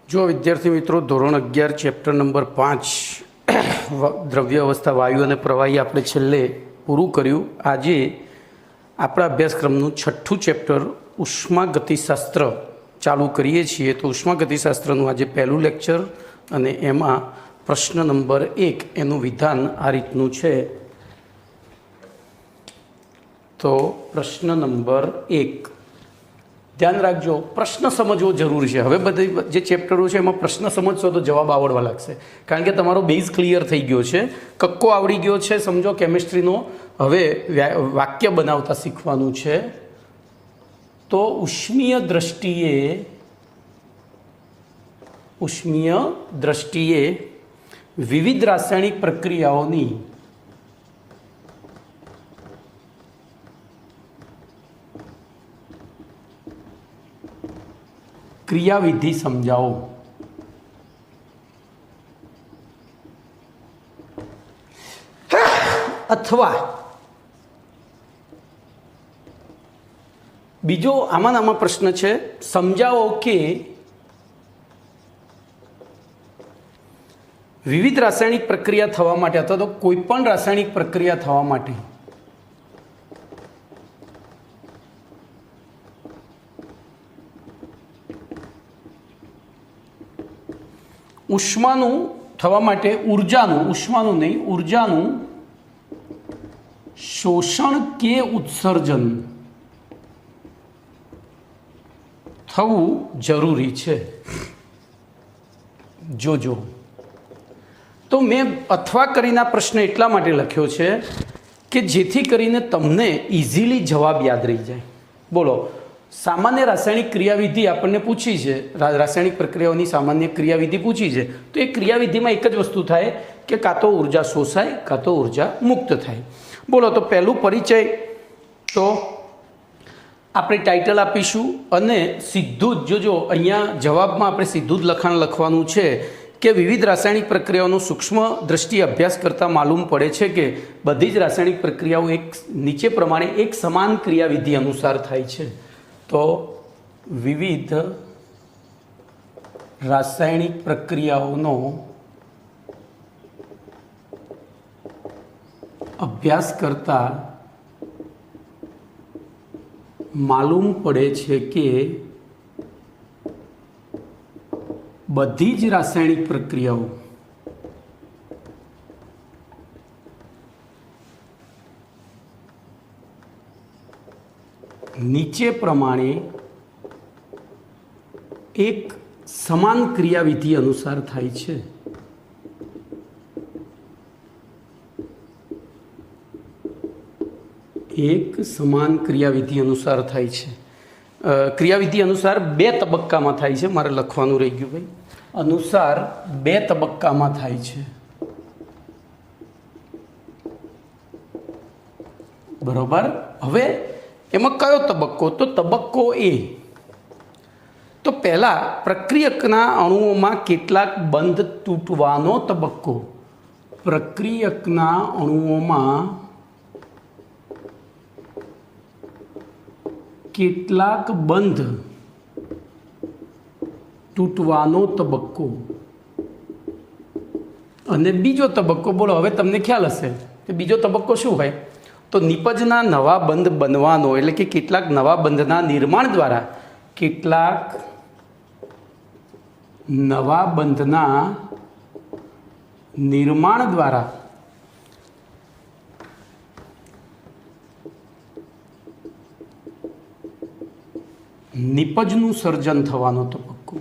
જો વિદ્યાર્થી મિત્રો ધોરણ 11 ચેપ્ટર નંબર 5 દ્રવ્ય અવસ્થા વાયુ અને પ્રવાહી આપણે છેલ્લે પૂરું કર્યું. આજે આપણા અભ્યાસક્રમનું 6થું ચેપ્ટર ઉષ્માગતિશાસ્ત્ર ચાલુ કરીએ છીએ. તો ઉષ્માગતિશાસ્ત્રનું આજે પહેલું લેક્ચર અને એમાં પ્રશ્ન નંબર 1 એનું વિધાન આ રીતનું છે. તો પ્રશ્ન નંબર 1 ધ્યાન રાખજો, પ્રશ્ન સમજવો જરૂરી છે. હવે બધી જે ચેપ્ટરો છે એમાં પ્રશ્ન સમજશો તો જવાબ આવડવા લાગશે, કારણ કે તમારો બેઝ ક્લિયર થઈ ગયો છે, કક્કો આવડી ગયો છે. સમજો કેમિસ્ટ્રીનો હવે વાક્ય બનાવતા શીખવાનું છે. તો ઉષ્મીય દ્રષ્ટિએ વિવિધ રાસાયણિક પ્રક્રિયાઓની ક્રિયાવિધિ સમજાવો. અથવા બીજો આમાં પ્રશ્ન છે, સમજાવો કે વિવિધ રાસાયણિક પ્રક્રિયા થવા માટે અથવા તો કોઈ પણ રાસાયણિક પ્રક્રિયા થવા માટે ઉષ્માનું થવા માટે ઉર્જાનું શોષણ કે ઉત્સર્જન થવું જરૂરી છે. જોજો, તો મેં અથવા કરીને પ્રશ્ન એટલા માટે લખ્યો છે કે જેથી કરીને તમને ઇઝીલી જવાબ યાદ રહી જાય. બોલો, સામાન્ય રાસાયણિક ક્રિયાવિધિ આપણને પૂછી છે, રાસાયણિક પ્રક્રિયાઓની સામાન્ય ક્રિયાવિધિ પૂછી છે. તો એ ક્રિયાવિધિમાં એક જ વસ્તુ થાય કે કાં તો ઉર્જા શોષાય કાં તો ઉર્જા મુક્ત થાય. બોલો, તો પહેલું પરિચય, તો આપણે ટાઇટલ આપીશું અને સીધું જ જોજો, અહીંયા જવાબમાં આપણે સીધું જ લખાણ લખવાનું છે કે વિવિધ રાસાયણિક પ્રક્રિયાઓનો સૂક્ષ્મ દ્રષ્ટિએ અભ્યાસ કરતાં માલુમ પડે છે કે બધી જ રાસાયણિક પ્રક્રિયાઓ નીચે પ્રમાણે એક સમાન ક્રિયાવિધિ અનુસાર થાય છે. તો વિવિધ રાસાયણિક પ્રક્રિયાઓનો અભ્યાસ કરતા માલુમ પડે છે કે બધી જ રાસાયણિક પ્રક્રિયાઓ નીચે પ્રમાણે એક સમાન ક્રિયાવિધિ અનુસાર થાય છે. એક સમાન ક્રિયાવિધિ અનુસાર થાય છે. ક્રિયાવિધિ અનુસાર 2 તબક્કામાં થાય છે. મારે લખવાનું રહી ગયું ભાઈ. અનુસાર 2 તબક્કામાં થાય છે. બરોબર. હવે એમાં કયો તબક્કો? તો તબક્કો એ. તો પહેલા પ્રક્રિયકના અણુઓમાં કેટલાક બંધ તૂટવાનો તબક્કો. પ્રક્રિયકના અણુઓમાં કેટલાક બંધ તૂટવાનો તબક્કો. અને બીજો તબક્કો, બોલો હવે તમને ખ્યાલ હશે કે બીજો તબક્કો શું હોય? તો નિપજના નવા બંધ બનવાનો, એટલે કે કેટલાક નવા બંધના નિર્માણ દ્વારા નિપજનું સર્જન થવાનો તબક્કો.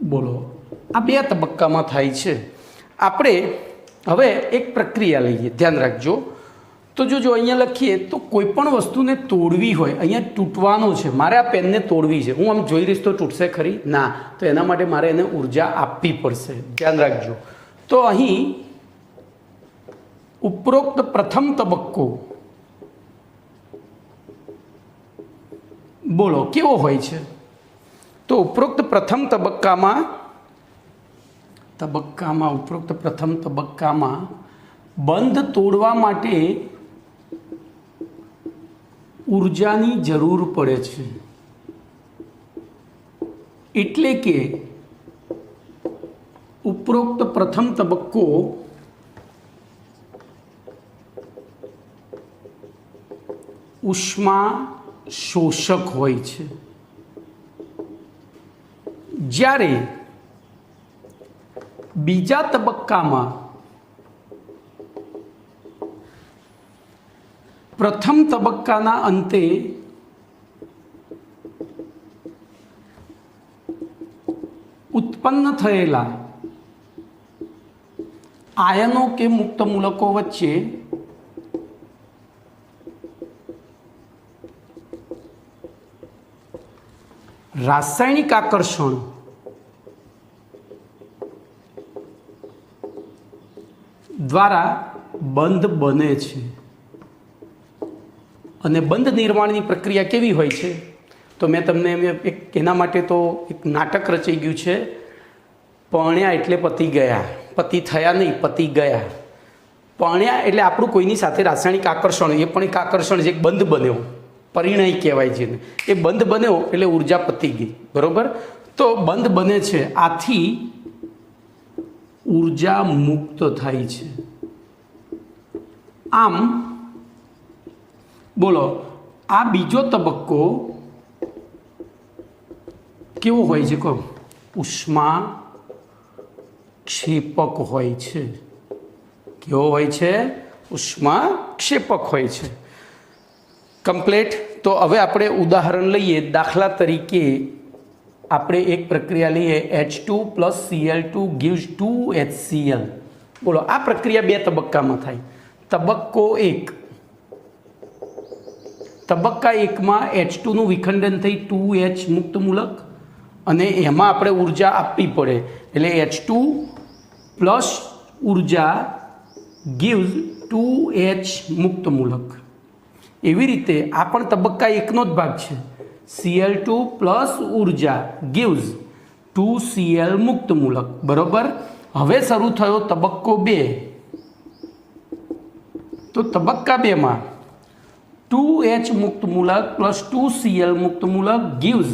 બોલો, આ 2 તબક્કામાં થાય છે. આપણે હવે એક પ્રક્રિયા લઈએ, ધ્યાન રાખજો. તો જો અહીંયા લખીએ તો કોઈ પણ વસ્તુને તોડવી હોય, અહીંયા તૂટવાનો છે, મારે આ પેનને તોડવી છે, હું આમ જોઈ રહીશ તો તૂટશે ખરી? ના. તો એના માટે મારે એને ઉર્જા આપવી પડશે. ધ્યાન રાખજો. તો અહીં ઉપરોક્ત પ્રથમ તબક્કો, બોલો કેવો હોય છે? તો ઉપરોક્ત પ્રથમ તબક્કામાં ઉપરોક્ત પ્રથમ તબક્કામાં બંધ તોડવા માટે ઉર્જાની જરૂર પડે છે, એટલે કે ઉપરોક્ત પ્રથમ તબક્કો ઉષ્મા શોષક હોય છે, જ્યારે બીજા તબક્કામાં પ્રથમ તબક્કાના અંતે ઉત્પન્ન થયેલા આયનો કે મુક્ત મૂલકો વચ્ચે રાસાયણિક આકર્ષણ દ્વારા બંધ બને છે. અને બંધ નિર્માણની પ્રક્રિયા કેવી હોય છે? તો મેં તમને એક એના માટે તો એક નાટક રચાઈ ગયું છે, પરણ્યા એટલે પતી ગયા, પતિ થયા નહીં, પતિ ગયા. પરણ્યા એટલે આપણું કોઈની સાથે રાસાયણિક આકર્ષણ, એ પણ એક આકર્ષણ છે, એક બંધ બન્યો, પરિણય કહેવાય છે ને, એ બંધ બન્યો એટલે ઉર્જા પતી ગઈ. બરોબર? તો બંધ બને છે, આથી ઉર્જા મુક્ત થાય છે. આમ બોલો, આ બીજો તબક્કો કેવો હોય છે? કહો. ઉષ્મા ક્ષેપક હોય છે. કેવો હોય છે? ઉષ્મા ક્ષેપક હોય છે. કમ્પ્લીટ. તો હવે આપણે ઉદાહરણ લઈએ. દાખલા તરીકે આપણે એક પ્રક્રિયા લઈએ, H2 + Cl2 gives 2HCl. બોલો, આ પ્રક્રિયા બે તબક્કામાં થાય. તબક્કો 1, તબક્કા 1માં H2નું વિખંડન થઈ 2H મુક્ત મૂલક, અને એમાં આપણે ઉર્જા આપવી પડે, એટલે H2 પ્લસ ઉર્જા gives 2H મુક્ત મૂલક. એવી રીતે આ પણ તબક્કા 1નો જ ભાગ છે. Cl2 પ્લસ ઉર્જા gives 2Cl મુક્ત મૂલક. બરોબર? હવે શરૂ થયો તબક્કો 2. તો તબક્કા 2માં 2H મુક્ત મૂલક પ્લસ 2Cl મુક્ત મૂલક gives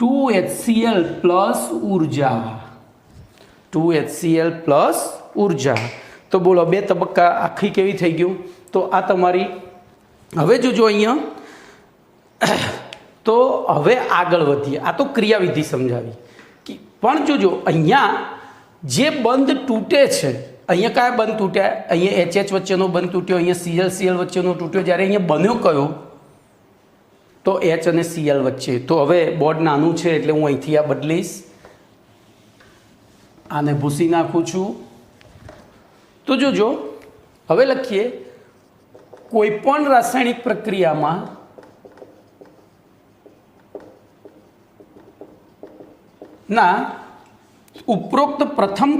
2HCl પ્લસ ઉર્જા. 2HCl પ્લસ ઉર્જા. તો બોલો, બે તબક્કા આખી કેવી થઈ ગયું? તો આ તમારી. હવે જોજો અહીંયા, તો હવે આગળ વધીએ. આ તો ક્રિયાવિધિ સમજાવી, પણ જોજો અહીંયા જે બંધ તૂટે છે, અહીંયા કયા બંધ તૂટ્યા? અહીંયા HH વચ્ચેનો બંધ તૂટ્યો, અહીંયા Cl વચ્ચેનો તૂટ્યો. જ્યારે અહીંયા બન્યો કયો? તો H અને Cl વચ્ચે. તો હવે બોર્ડ નાનું છે એટલે હું અહીંથી આ બદલીશ, આને ભૂસી નાખું છું. તો જોજો, હવે લખીએ, કોઈ પણ રાસાયણિક પ્રક્રિયામાં ના ઉપરોક્ત પ્રથમ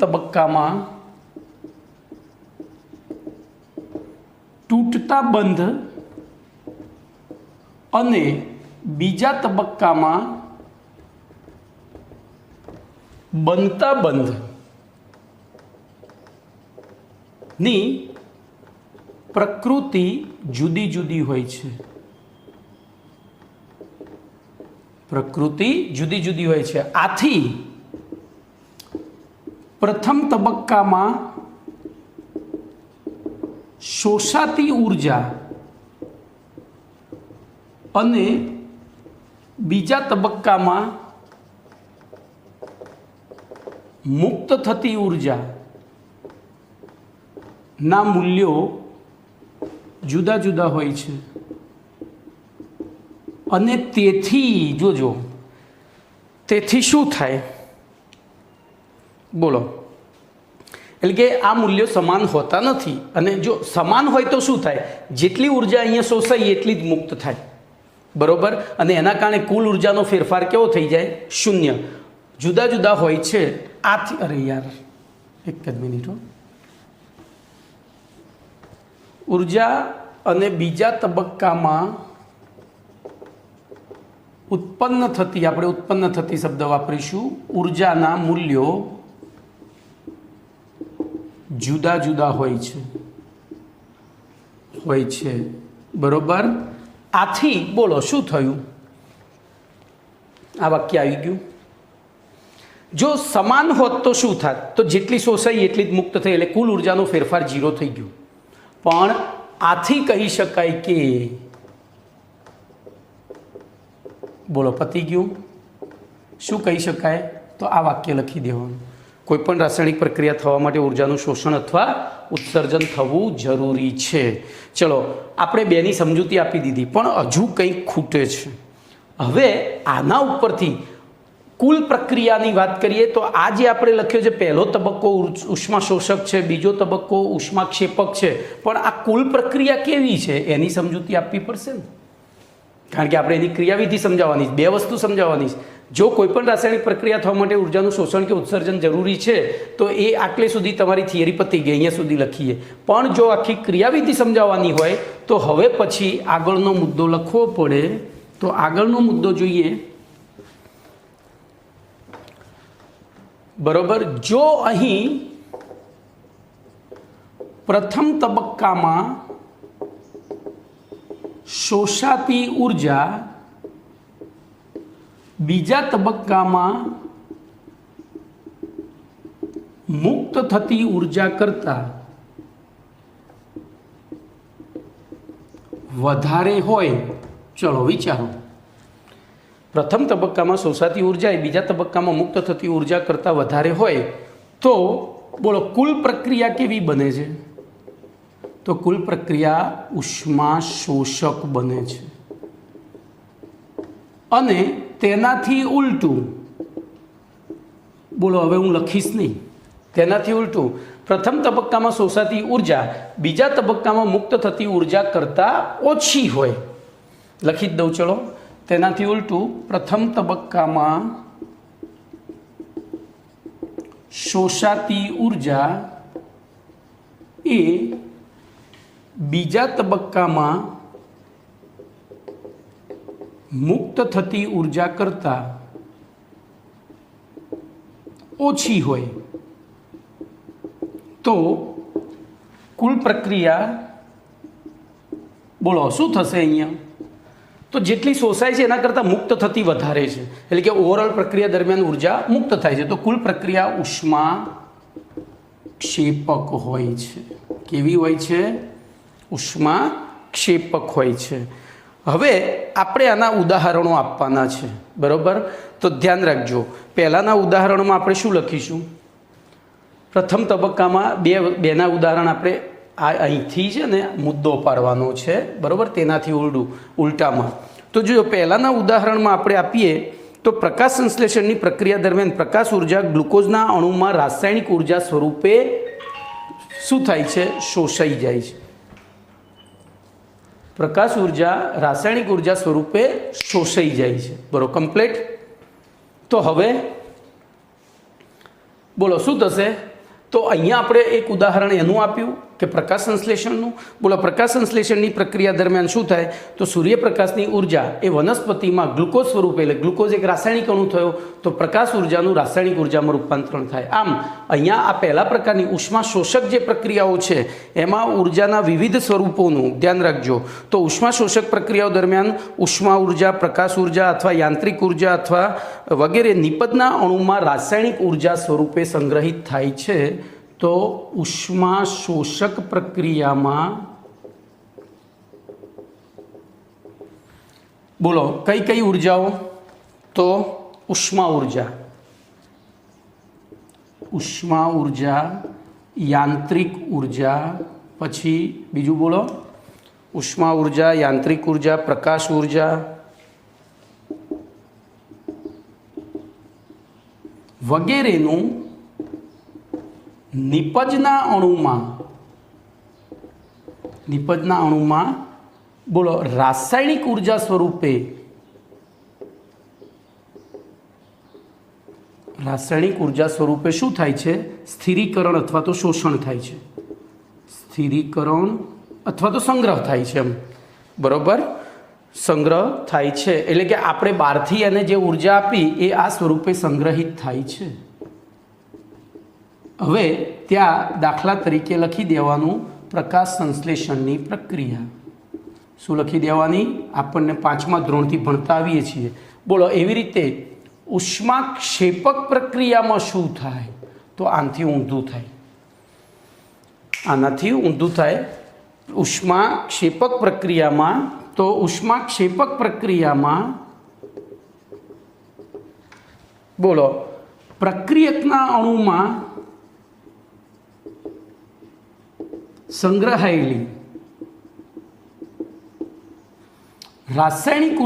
તબક્કામાં તૂટતા બંધ અને બીજા તબક્કામાં બનતા બંધ ની પ્રકૃતિ જુદી જુદી હોય છે. પ્રકૃતિ જુદી જુદી હોય છે. આથી પ્રથમ તબક્કામાં શોષાતી ઉર્જા અને બીજા તબક્કામાં મુક્ત થતી ઉર્જા ના મૂલ્યો જુદા જુદા હોય છે. અને તેથી જોજો, તેથી શું થાય? બોલો, એટલે કે આ મૂલ્યો સમાન હોતા નથી. અને જો સમાન હોય તો શું થાય? જેટલી ઉર્જા અહીંયા શોષાય એટલી જ મુક્ત થાય. બરોબર? અને એના કારણે કુલ ઉર્જાનો ફેરફાર કેવો થઈ જાય? શૂન્ય. જુદા જુદા હોય છે. આથી, અરે યાર, એક જ મિનિટ હો. ઉર્જા અને બીજા તબક્કામાં ઉત્પન્ન થતી, આપણે ઉત્પન્ન થતી શબ્દ વાપરીશું, ઉર્જાના મૂલ્યો જુદા જુદા હોય છે બરોબર। આથી બોલો શું થયું? આ વાક્ય આવી ગયું। જો સમાન હોત તો શું થાત? તો જેટલી શોષાઈ એટલી જ મુક્ત થઈ, એટલે કુલ ઉર્જાનો ફેરફાર 0 થઈ ગયો। પણ આથી કહી શકાય કે બોલો પતી ગયું। શું કહી શકાય? તો આ વાક્ય લખી દેવાનું। કોઈપણ રાસાયણિક પ્રક્રિયા થવા માટે ઉર્જાનું શોષણ અથવા ઉત્સર્જન થવું જરૂરી છે। ચલો આપણે બેની સમજૂતી આપી દીધી, પણ હજુ કંઈક ખૂટે છે। હવે આના ઉપરથી કુલ પ્રક્રિયાની વાત કરીએ તો આ જે આપણે લખ્યો છે, પહેલો તબક્કો ઉષ્મા શોષક છે, બીજો તબક્કો ઉષ્માક્ષેપક છે, પણ આ કુલ પ્રક્રિયા કેવી છે એની સમજૂતી આપવી પડશે ને, કારણ કે આપણે એની ક્રિયાવિધિ સમજાવવાની, બે વસ્તુ સમજાવવાની। જો કોઈપણ રાસાયણિક પ્રક્રિયા થવા માટે ઉર્જાનું શોષણ કે ઉત્સર્જન જરૂરી છે તો એ આટલે સુધી તમારી થિયરી પતી ગઈ, અહીંયા સુધી લખીએ। પણ જો આખી ક્રિયાવિધિ સમજાવવાની હોય તો હવે પછી આગળનો મુદ્દો લખવો પડે। તો આગળનો મુદ્દો જોઈએ બરોબર। જો અહીં પ્રથમ તબક્કામાં શોષાતી ઉર્જા બીજા તબક્કામાં મુક્ત થતી ઉર્જા કરતાં વધારે હોય, ચલો વિચારો, પ્રથમ તબક્કામાં શોષાતી ઉર્જા એ બીજા તબક્કામાં મુક્ત થતી ઉર્જા કરતાં વધારે હોય તો બોલો કુલ પ્રક્રિયા કેવી બને છે? તો કુલ પ્રક્રિયા ઉષ્મા શોષક બને છે। અને તેનાથી ઉલટું બોલો, હવે હું લખીશ નહીં, તેનાથી ઉલટું પ્રથમ તબક્કામાં શોષાતી ઉર્જા બીજા તબક્કામાં મુક્ત થતી ઉર્જા કરતાં ઓછી હોય, લખી જ દઉં ચલો। તેનાથી ઉલટું પ્રથમ તબક્કામાં શોષાતી ઉર્જા એ બીજા તબક્કામાં મુક્ત થતી ઉર્જા કરતાં ઓછી હોય તો કુલ પ્રક્રિયા બોલો શું થશે? અહીંયા તો જેટલી શોષાય છે એના કરતાં મુક્ત થતી વધારે છે, એટલે કે ઓવરઓલ પ્રક્રિયા દરમિયાન ઉર્જા મુક્ત થાય છે, તો કુલ પ્રક્રિયા ઉષ્મા ક્ષેપક હોય છે। કેવી હોય છે? ઉષ્મા ક્ષેપક હોય છે। હવે આપણે આના ઉદાહરણો આપવાના છે બરોબર। તો ધ્યાન રાખજો, પહેલાંના ઉદાહરણમાં આપણે શું લખીશું? પ્રથમ તબક્કામાં બેના ઉદાહરણ આપણે અહીંથી છે ને મુદ્દો પાડવાનો છે બરોબર, તેનાથી ઉલટામાં। તો જો પહેલાંના ઉદાહરણમાં આપણે આપીએ તો પ્રકાશ સંશ્લેષણની પ્રક્રિયા દરમિયાન પ્રકાશ ઉર્જા ગ્લુકોઝના અણુમાં રાસાયણિક ઉર્જા સ્વરૂપે શું થાય છે? શોષાઈ જાય છે। પ્રકાશ ઉર્જા રાસાયણિક ઉર્જા સ્વરૂપે શોષાઈ જાય છે બરોબર, કમ્પ્લીટ। તો હવે બોલો શું થશે? તો અહીંયા આપણે એક ઉદાહરણ એનું આપ્યું કે પ્રકાશ સંશ્લેષણનું। બોલો પ્રકાશ સંશ્લેષણની પ્રક્રિયા દરમિયાન શું થાય? તો સૂર્યપ્રકાશની ઉર્જા એ વનસ્પતિમાં ગ્લુકોઝ સ્વરૂપે, એટલે ગ્લુકોઝ એક રાસાયણિક અણુ થયો તો પ્રકાશ ઉર્જાનું રાસાયણિક ઉર્જામાં રૂપાંતરણ થાય। આમ અહીંયા આ પહેલા પ્રકારની ઉષ્મા શોષક જે પ્રક્રિયાઓ છે એમાં ઉર્જાના વિવિધ સ્વરૂપોનું ધ્યાન રાખજો। તો ઉષ્મા શોષક પ્રક્રિયાઓ દરમિયાન ઉષ્મા ઉર્જા, પ્રકાશ ઉર્જા અથવા યાંત્રિક ઉર્જા અથવા વગેરે નિપજના અણુમાં રાસાયણિક ઉર્જા સ્વરૂપે સંગ્રહિત થાય છે। તો ઉષ્મા શોષક પ્રક્રિયામાં બોલો કઈ કઈ ઉર્જાઓ? તો ઉષ્મા ઉર્જા, યાંત્રિક ઉર્જા, પછી બીજું બોલો, ઉષ્મા ઉર્જા, યાંત્રિક ઉર્જા, પ્રકાશ ઉર્જા વગેરેનું નિપજના અણુમાં બોલો રાસાયણિક ઉર્જા સ્વરૂપે શું થાય છે? સ્થિરીકરણ અથવા તો શોષણ થાય છે, સ્થિરીકરણ અથવા તો સંગ્રહ થાય છે, એમ બરોબર, સંગ્રહ થાય છે। એટલે કે આપણે બહારથી એને જે ઉર્જા આપી એ આ સ્વરૂપે સંગ્રહિત થાય છે હવે ત્યાં દાખલા તરીકે લખી દેવાનું પ્રકાશ સંશ્લેષણની પ્રક્રિયા. શું લખી દેવાની? આપણને 5મા ધોરણથી ભણતા આવીએ છીએ. બોલો, એવી રીતે ઉષ્માક્ષેપક પ્રક્રિયામાં શું થાય? તો આનાથી ઊંધું થાય. આનાથી ઊંધું થાય. ઉષ્માક્ષેપક પ્રક્રિયામાં, તો ઉષ્માક્ષેપક પ્રક્રિયામાં બોલો, પ્રક્રિયકના અણુમાં સંગ્રહાયેલી રાસાયણિક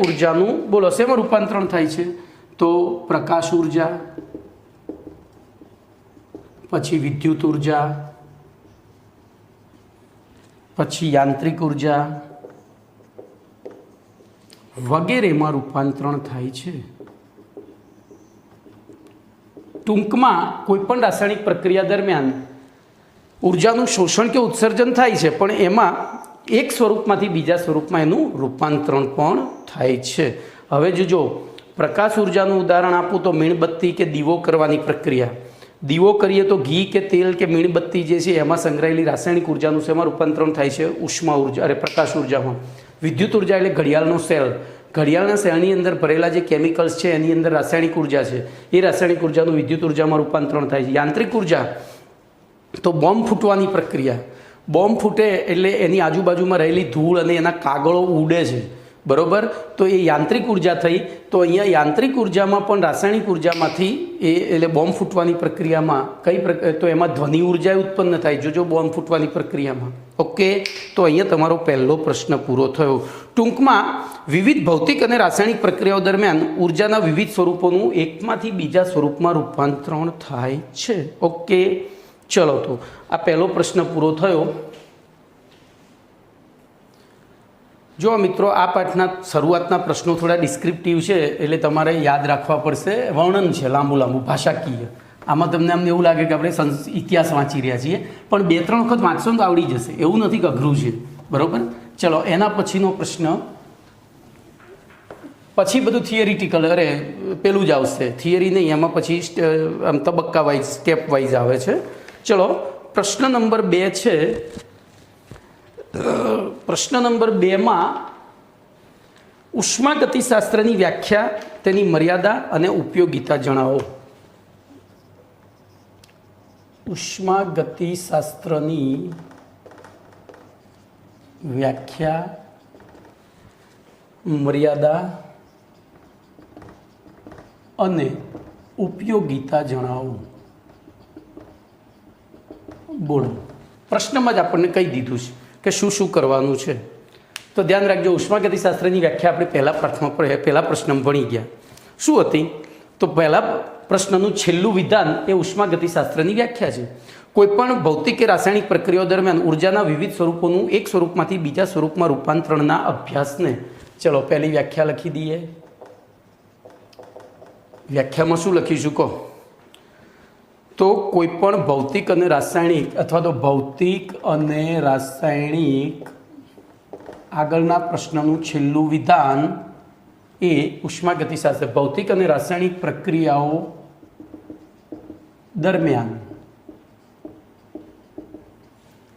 ઉર્જાનું બોલો શેમાં રૂપાંતરણ થાય છે? તો પ્રકાશ ઉર્જા, પછી વિદ્યુત ઉર્જા, પછી યાંત્રિક ઉર્જા વગેરેમાં રૂપાંતરણ થાય છે. ટૂંકમાં કોઈપણ રાસાયણિક પ્રક્રિયા દરમિયાન ઉર્જાનું શોષણ કે ઉત્સર્જન થાય છે, પણ એમાં એક સ્વરૂપમાંથી બીજા સ્વરૂપમાં એનું રૂપાંતરણ પણ થાય છે. હવે જો પ્રકાશ ઉર્જાનું ઉદાહરણ આપું તો મીણબત્તી કે દીવો કરવાની પ્રક્રિયા. દીવો કરીએ તો ઘી કે તેલ કે મીણબત્તી જે છે એમાં સંગ્રહાયેલી રાસાયણિક ઉર્જાનું શેમાં રૂપાંતરણ થાય છે? ઉષ્મા ઉર્જા, પ્રકાશ ઉર્જામાં. વિદ્યુત ઉર્જા એટલે ઘડિયાળનો સેલ. ઘડિયાળના સેલની અંદર ભરેલા જે કેમિકલ્સ છે એની અંદર રાસાયણિક ઉર્જા છે, એ રાસાયણિક ઉર્જાનું વિદ્યુત ઉર્જામાં રૂપાંતરણ થાય છે. યાંત્રિક ઉર્જા તો બોમ્બ ફૂટવાની પ્રક્રિયા. બોમ્બ ફૂટે એટલે એની આજુબાજુમાં રહેલી ધૂળ અને એના કાગળો ઉડે છે, બરાબર? તો એ યાંત્રિક ઉર્જા થઈ. તો અહીંયા યાંત્રિક ઉર્જામાં પણ રાસાયણિક ઉર્જામાંથી એટલે બોમ્બ ફૂટવાની પ્રક્રિયામાં તો એમાં ધ્વનિ ઉર્જા ઉત્પન્ન થાય જો બોમ્બ ફૂટવાની પ્રક્રિયામાં. ઓકે, તો અહીંયા તમારો પહેલો પ્રશ્ન પૂરો થયો. ટૂંકમાં વિવિધ ભૌતિક અને રાસાયણિક પ્રક્રિયાઓ દરમિયાન ઉર્જાના વિવિધ સ્વરૂપોનું એકમાંથી બીજા સ્વરૂપમાં રૂપાંતરણ થાય છે. ઓકે, ચલો, તો આ પહેલો પ્રશ્ન પૂરો થયો. જો મિત્રો, આ પાઠના શરૂઆતના પ્રશ્નો થોડા ડિસ્ક્રિપ્ટિવ છે, એટલે તમારે યાદ રાખવા પડશે. વર્ણન છે લાંબુ ભાષાકીય. આમાં તમને અમને એવું લાગે કે આપણે ઇતિહાસ વાંચી રહ્યા છીએ, પણ 2-3 વખત વાંચશો તો આવડી જશે. એવું નથી કે અઘરું છે, બરાબર? ચલો, એના પછીનો પ્રશ્ન, પછી બધું થિયરિટિકલ, પેલું જ આવશે. થિયરી નહીં, એમાં પછી આમ તબક્કા વાઇઝ, સ્ટેપ વાઇઝ આવે છે. ચલો, પ્રશ્ન નંબર 2 છે. પ્રશ્ન નંબર 2માં ઉષ્માગતિશાસ્ત્રની વ્યાખ્યા, તેની મર્યાદા અને ઉપયોગિતા જણાવો. ઉષ્માગતિશાસ્ત્રની વ્યાખ્યા, મર્યાદા અને ઉપયોગિતા જણાવો. બોલો, પ્રશ્નમાં જ આપણને કહી દીધું છે કે શું શું કરવાનું છે. તો ધ્યાન રાખજો, ઉષ્માગતિશાસ્ત્રની વ્યાખ્યા આપણે પહેલા પ્રશ્નમાં ભણી ગયા. શું હતી? તો પહેલા પ્રશ્નનું છેલ્લું વિધાન એ ઉષ્માગતિશાસ્ત્રની વ્યાખ્યા છે. કોઈપણ ભૌતિક કે રાસાયણિક પ્રક્રિયાઓ દરમિયાન ઉર્જાના વિવિધ સ્વરૂપોનું એક સ્વરૂપમાંથી બીજા સ્વરૂપમાં રૂપાંતરણના અભ્યાસને, ચલો પહેલી વ્યાખ્યા લખી દઈએ. વ્યાખ્યામાં શું લખીશું કહો? તો કોઈપણ ભૌતિક અને રાસાયણિક અથવા તો ભૌતિક અને રાસાયણિક, આગળના પ્રશ્નનું છેલ્લું વિધાન એ ઉષ્માગતિશાસ્ત્ર, ભૌતિક અને રાસાયણિક પ્રક્રિયાઓ દરમિયાન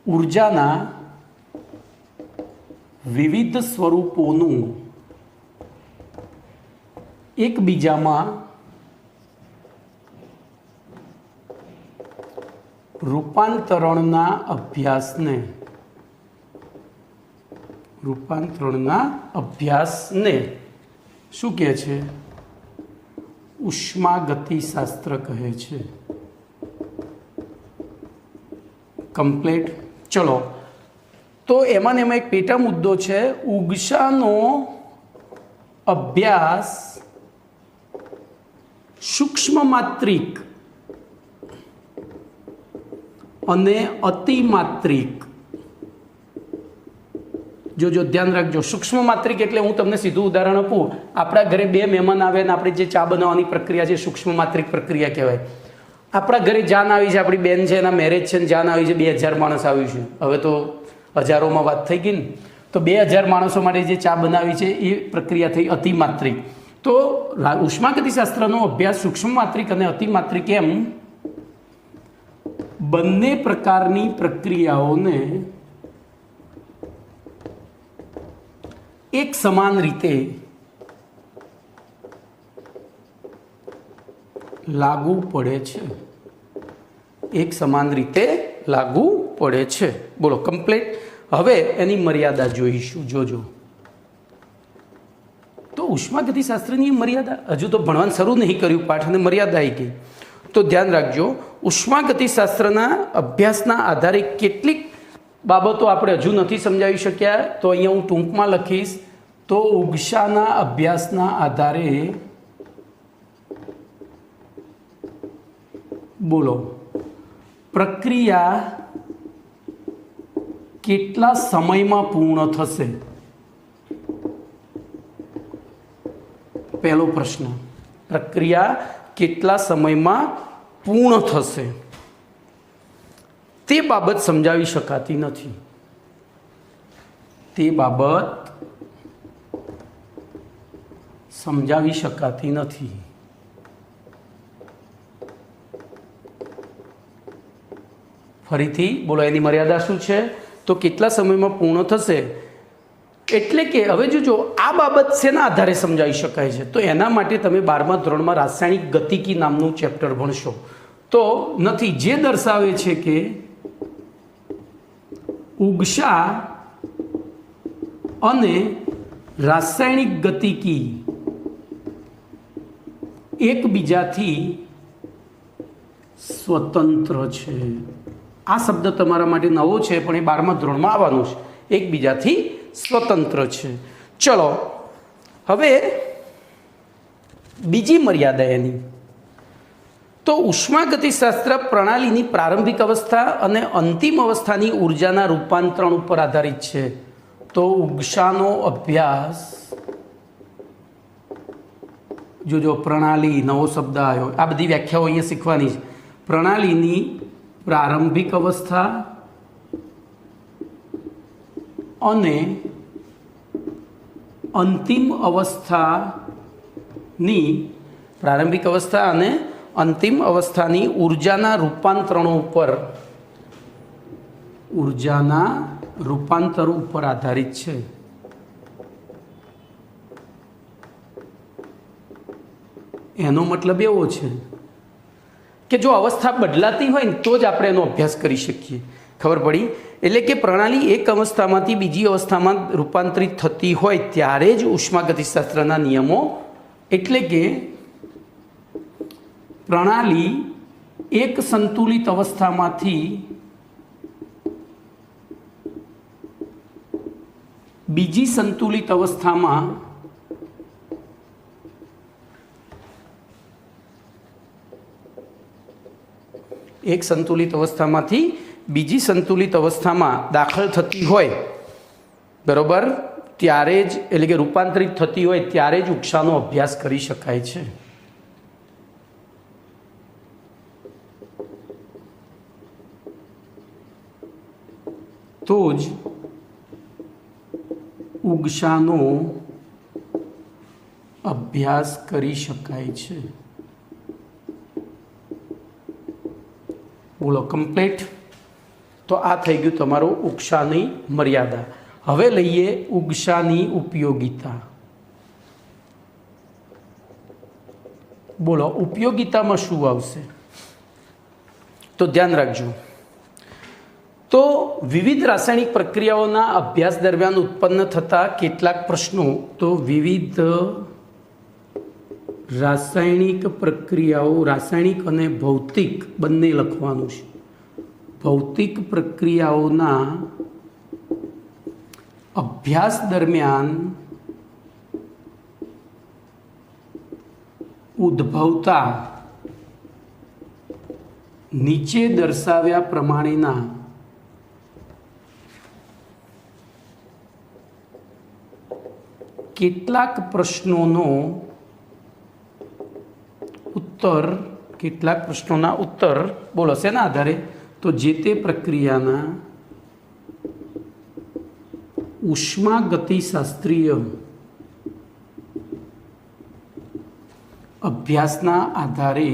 ઉર્જાના વિવિધ સ્વરૂપોનું એકબીજામાં રૂપાંતરણના અભ્યાસને શું કહે છે? ઉષ્માગતિશાસ્ત્ર કહે છે. કમ્પ્લીટ. ચલો, તો એમાં એક પેટા મુદ્દો છે, ઉર્જાનો અભ્યાસ સૂક્ષ્મ માત્રિક અને અતિમાત્રિક. જો ધ્યાન રાખજો, સૂક્ષ્મ માત્રિક એટલે હું તમને સીધું ઉદાહરણ આપું. આપણા ઘરે 2 મહેમાન આવે ને આપણે જે ચા બનાવવાની પ્રક્રિયા છે સૂક્ષ્મ માત્રિક પ્રક્રિયા કહેવાય. આપણા ઘરે જાન આવી છે, આપણી બેન છે, એના મેરેજ છે ને જાન આવી છે, 2000 માણસ આવ્યું છે. હવે તો હજારોમાં વાત થઈ ગઈ ને. તો 2000 માણસો માટે જે ચા બનાવી છે એ પ્રક્રિયા થઈ અતિમાત્રિક. તો ઉષ્માગતિશાસ્ત્રનો અભ્યાસ સૂક્ષ્મમાત્રિક અને અતિમાત્રિક એમ બંને પ્રકારની પ્રક્રિયાઓને એક સમાન રીતે લાગુ પડે છે. એક સમાન રીતે લાગુ પડે છે. બોલો કમ્પ્લીટ. હવે એની મર્યાદા જોઈશું. જોજો તો ઉષ્માગતિશાસ્ત્રની મર્યાદા હજુ તો ભણવાનું શરૂ નહીં કર્યું પાઠ અને મર્યાદા આવી ગઈ. તો ધ્યાન રાખજો, ઉષ્માગતિશાસ્ત્રના અભ્યાસના આધારે કેટલીક બાબતો આપણે હજુ નથી સમજાવી શક્યા, તો અહીંયા હું ટૂંકમાં લખીશ. તો ઉષ્માના અભ્યાસના આધારે બોલો પ્રક્રિયા કેટલા સમયમાં પૂર્ણ થશે? પહેલો પ્રશ્ન, પ્રક્રિયા કેટલા સમયમાં પૂર્ણ થશે? તે બાબત સમજાવી શકાતી નથી. તે બાબત સમજાવી શકાતી નથી. ફરીથી બોલો, એની મર્યાદા શું છે? તો કેટલા સમયમાં પૂર્ણ થશે. એટલે કે હવે જોજો, આ બાબત શેના આધારે સમજાવી શકાય છે? તો એના માટે તમે 12મા ધોરણમાં રાસાયણિક ગતિકી નામનું ચેપ્ટર ભણશો. તો નથી, જે દર્શાવે છે કે ઉષ્મા અને રાસાયણિક ગતિકી એકબીજાથી સ્વતંત્ર છે. આ શબ્દ તમારા માટે નવો છે, પણ એ 12મા ધોરણમાં આવવાનું છે. એકબીજાથી સ્વતંત્ર છે. ચલો હવે બીજી મર્યાદા એની, તો ઉષ્માગતિશાસ્ત્ર પ્રણાલીની પ્રારંભિક અવસ્થા અને અંતિમ અવસ્થાની ઉર્જાના રૂપાંતરણ ઉપર આધારિત છે. તો ઉષ્માનો અભ્યાસ, જોજો પ્રણાલી નવો શબ્દ આવ્યો, આ બધી વ્યાખ્યાઓ અહીંયા શીખવાની છે. પ્રણાલીની પ્રારંભિક અવસ્થા અને અંતિમ અવસ્થાની પ્રારંભિક અવસ્થા અને અંતિમ અવસ્થાની ઉર્જાના રૂપાંતરણો ઉપર આધારિત છે. એનો મતલબ એવો છે કે જો અવસ્થા બદલાતી હોય ને તો જ આપણે એનો અભ્યાસ કરી શકીએ. ખબર પડી? એટલે કે પ્રણાલી એક અવસ્થામાંથી બીજી અવસ્થામાં રૂપાંતરિત થતી હોય ત્યારે જ ઉષ્માગતિશાસ્ત્રના નિયમો, એટલે કે પ્રણાલી એક સંતુલિત અવસ્થામાંથી બીજી સંતુલિત અવસ્થામાં એક સંતુલિત અવસ્થામાંથી બીજી સંતુલિત અવસ્થામાં દાખલ થતી હોય, બરોબર, ત્યારે જ, એટલે કે રૂપાંતરિત થતી હોય ત્યારે જ ઉષ્માનો અભ્યાસ કરી શકાય છે. તો જ ઉષ્માનો અભ્યાસ કરી શકાય છે. બોલો કમ્પ્લીટ. તો આ થઈ ગયું તમારું ઉષ્માની મર્યાદા. હવે લઈએ ઉષ્માની ઉપયોગિતા. બોલો ઉપયોગિતામાં શું આવશે? તો ધ્યાન રાખજો. તો વિવિધ રાસાયણિક પ્રક્રિયાઓના અભ્યાસ દરમિયાન ઉત્પન્ન થતા કેટલાક પ્રશ્નો, તો વિવિધ રાસાયણિક પ્રક્રિયાઓ, રાસાયણિક અને ભૌતિક બંને લખવાનું છે. ભૌતિક પ્રક્રિયાઓના અભ્યાસ દરમિયાન ઉદ્ભવતા નીચે દર્શાવ્યા પ્રમાણેના કેટલાક પ્રશ્નોનો ઉત્તર, કેટલાક પ્રશ્નોના ઉત્તર બોલો શેના આધારે? તો જે તે પ્રક્રિયાના ઉષ્માગતિશાસ્ત્રીય અભ્યાસના આધારે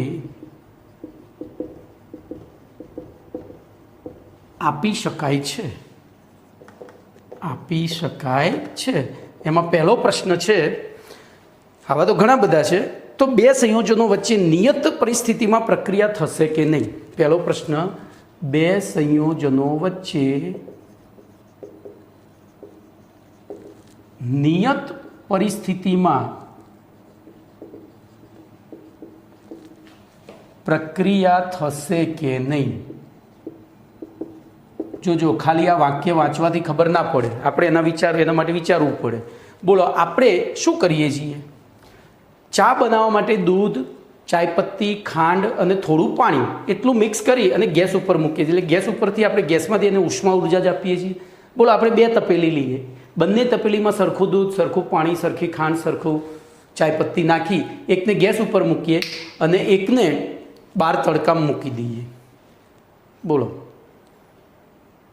આપી શકાય છે। એમાં પહેલો પ્રશ્ન છે, આવા તો ઘણા બધા છે, તો બે સંયોજનો વચ્ચે નિયત પરિસ્થિતિમાં પ્રક્રિયા થશે કે નહીં? પહેલો પ્રશ્ન, બે સંયોજનો વચ્ચે નિયત પરિસ્થિતિમાં પ્રક્રિયા થશે કે નહીં? જો ખાલી આ વાક્ય વાંચવાથી ખબર ના પડે, આપણે એના માટે વિચારવું પડે। બોલો, આપણે શું કરીએ છીએ? ચા બનાવવા માટે દૂધ, ચાયપત્તી, ખાંડ અને થોડું પાણી એટલું મિક્સ કરી અને ગેસ ઉપર મૂકીએ છીએ। એટલે ગેસ ઉપરથી આપણે ગેસમાંથી એને ઉષ્મા ઉર્જા જ આપીએ છીએ। બોલો, આપણે બે તપેલી લઈએ, બંને તપેલીમાં સરખું દૂધ, સરખું પાણી, સરખી ખાંડ, સરખું ચાયપત્તી નાખી એકને ગેસ ઉપર મૂકીએ અને એકને બહાર તડકામાં મૂકી દઈએ। બોલો,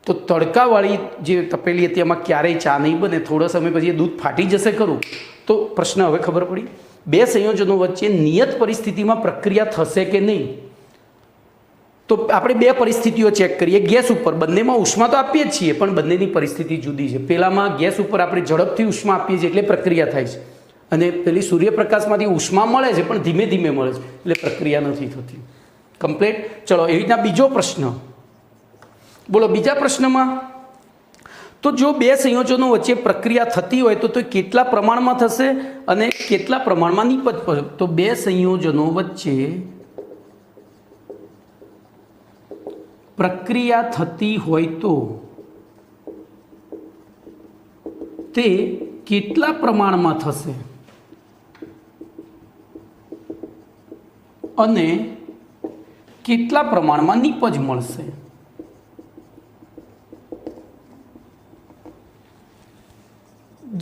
તો તડકાવાળી જે તપેલી હતી એમાં ક્યારેય ચા નહીં બને, થોડો સમય પછી એ દૂધ ફાટી જશે ખરું? તો પ્રશ્ન હવે ખબર પડી, બે સંયોજનો વચ્ચે નિયત પરિસ્થિતિમાં પ્રક્રિયા થશે કે નહીં? તો આપણે બે પરિસ્થિતિઓ ચેક કરીએ। ગેસ ઉપર બંનેમાં ઉષ્મા તો આપીએ જ છીએ, પણ બંનેની પરિસ્થિતિ જુદી છે। પહેલામાં ગેસ ઉપર આપણે ઝડપથી ઉષ્મા આપીએ છીએ એટલે પ્રક્રિયા થાય છે, અને પેલી સૂર્યપ્રકાશમાંથી ઉષ્મા મળે છે પણ ધીમે ધીમે મળે છે એટલે પ્રક્રિયા નથી થતી। કમ્પ્લીટ। ચલો, એવી રીતના બીજો પ્રશ્ન, બોલો, બીજા પ્રશ્નમાં, તો જો બે સંયોજનો વચ્ચે પ્રક્રિયા થતી હોય તો કેટલા પ્રમાણમાં થશે અને કેટલા પ્રમાણમાં નિપજ? તો બે સંયોજનો વચ્ચે પ્રક્રિયા થતી હોય તો તે કેટલા પ્રમાણમાં થશે અને કેટલા પ્રમાણમાં નિપજ મળશે?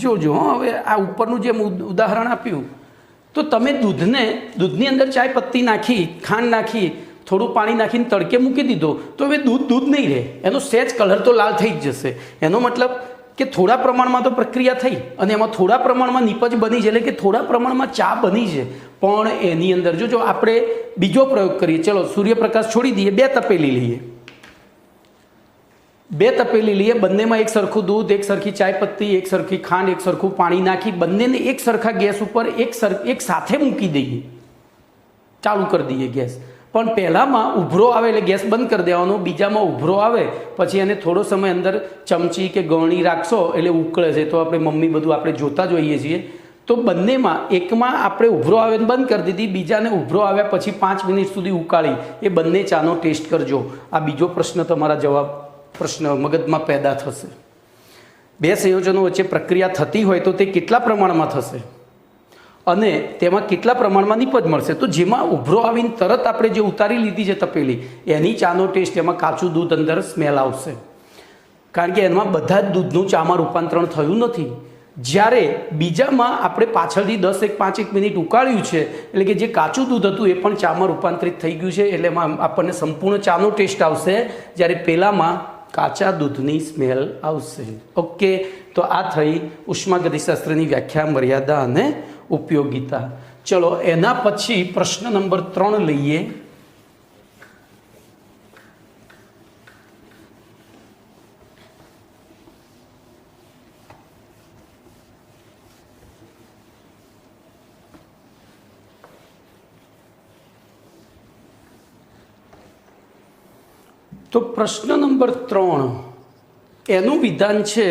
જોજો, હવે આ ઉપરનું જે ઉદાહરણ આપ્યું, તો તમે દૂધની અંદર ચાય પત્તી નાખી, ખાંડ નાખી, થોડું પાણી નાખીને તડકે મૂકી દીધો તો હવે દૂધ નહીં રહે, એનો સહેજ કલર તો લાલ થઈ જ જશે। એનો મતલબ કે થોડા પ્રમાણમાં તો પ્રક્રિયા થઈ અને એમાં થોડા પ્રમાણમાં નિપજ બની છે, એટલે કે થોડા પ્રમાણમાં ચા બની છે। પણ એની અંદર જો આપણે બીજો પ્રયોગ કરીએ, ચલો સૂર્યપ્રકાશ છોડી દઈએ, બે તપેલી લઈએ, બંનેમાં એક સરખું દૂધ, એક સરખી ચાયપત્તી, એક સરખી ખાંડ, એક સરખું પાણી નાખી બંનેને એક સરખા ગેસ ઉપર એક સાથે મૂકી દઈએ, ચાલુ કરી દઈએ ગેસ। પણ પહેલામાં ઉભરો આવે એટલે ગેસ બંધ કરી દેવાનો, બીજામાં ઉભરો આવે પછી એને થોડો સમય અંદર ચમચી કે ગળણી રાખશો એટલે ઉકળે છે, તો આપણે મમ્મી બધું આપણે જોતા જ હોઈએ છીએ। તો બંનેમાં એકમાં આપણે ઉભરો આવે બંધ કરી દીધી, બીજાને ઉભરો આવ્યા પછી 5 મિનિટ સુધી ઉકાળી એ બંને ચાનો ટેસ્ટ કરજો। આ બીજો પ્રશ્ન તમારા પ્રશ્ન મગજમાં પેદા થશે। બે સંયોજનો વચ્ચે પ્રક્રિયા થતી હોય તો તે કેટલા પ્રમાણમાં થશે અને તેમાં કેટલા પ્રમાણમાં નિપજ મળશે? તો જેમાં ઉભરો આવીને તરત આપણે જે ઉતારી લીધી છે તપેલી, એની ચાનો ટેસ્ટ, એમાં કાચું દૂધ અંદર સ્મેલ આવશે, કારણ કે એમાં બધા જ દૂધનું ચામાં રૂપાંતરણ થયું નથી। જ્યારે બીજામાં આપણે પાછળથી 5 મિનિટ ઉકાળ્યું છે એટલે કે જે કાચું દૂધ હતું એ પણ ચામાં રૂપાંતરિત થઈ ગયું છે, એટલે એમાં આપણને સંપૂર્ણ ચાનો ટેસ્ટ આવશે, જ્યારે પહેલામાં કાચા દૂધની સ્મેલ આવશે। ઓકે, તો આ થઈ ઉષ્માગતિશાસ્ત્રની વ્યાખ્યા, મર્યાદા અને ઉપયોગિતા। ચલો, એના પછી પ્રશ્ન નંબર 3 લઈએ। તો પ્રશ્ન નંબર 3 એનું વિધાન છે,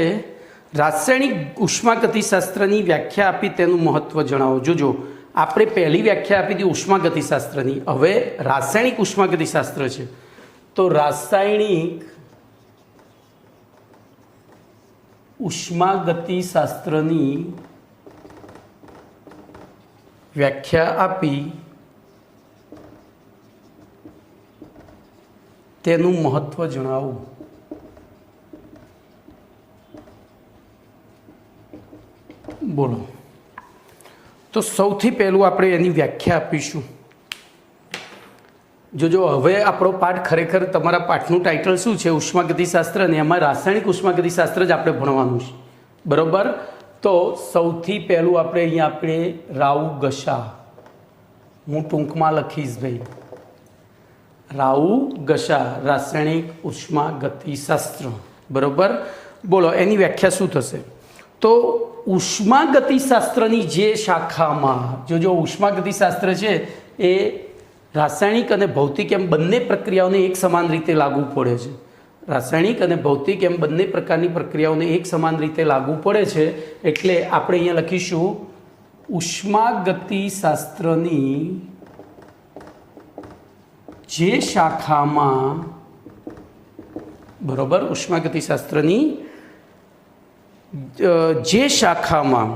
રાસાયણિક ઉષ્માગતિશાસ્ત્રની વ્યાખ્યા આપી તેનું મહત્વ જણાવો। જોજો, આપણે પહેલી વ્યાખ્યા આપી હતી ઉષ્માગતિશાસ્ત્રની, હવે રાસાયણિક ઉષ્માગતિશાસ્ત્ર છે। તો રાસાયણિક ઉષ્માગતિશાસ્ત્રની વ્યાખ્યા આપી તેનું મહત્વ જણાવો। બોલો, તો સૌથી પહેલું આપણે એની વ્યાખ્યા આપીશું। જોજો, હવે આપણો પાઠ ખરેખર તમારા પાઠનું ટાઇટલ શું છે? ઉષ્માગતિશાસ્ત્ર, અને એમાં રાસાયણિક ઉષ્માગતિશાસ્ત્ર જ આપણે ભણવાનું છે। બરોબર. તો સૌથી પહેલું આપણે રાઉ ગસા, હું ટૂંકમાં લખીશ ભાઈ, રાઉ ગસા રાસાયણિક ઉષ્માગતિશાસ્ત્ર. બરોબર. બોલો એની વ્યાખ્યા શું થશે? તો ઉષ્માગતિશાસ્ત્રની જે શાખામાં જો ઉષ્માગતિશાસ્ત્ર છે એ રાસાયણિક અને ભૌતિક એમ બંને પ્રક્રિયાઓને એક સમાન રીતે લાગુ પડે છે. રાસાયણિક અને ભૌતિક એમ બંને પ્રકારની પ્રક્રિયાઓને એક સમાન રીતે લાગુ પડે છે. એટલે આપણે અહીંયા લખીશું ઉષ્માગતિશાસ્ત્રની જે શાખામાં, બરોબર, ઉષ્માગતિશાસ્ત્રની જે શાખામાં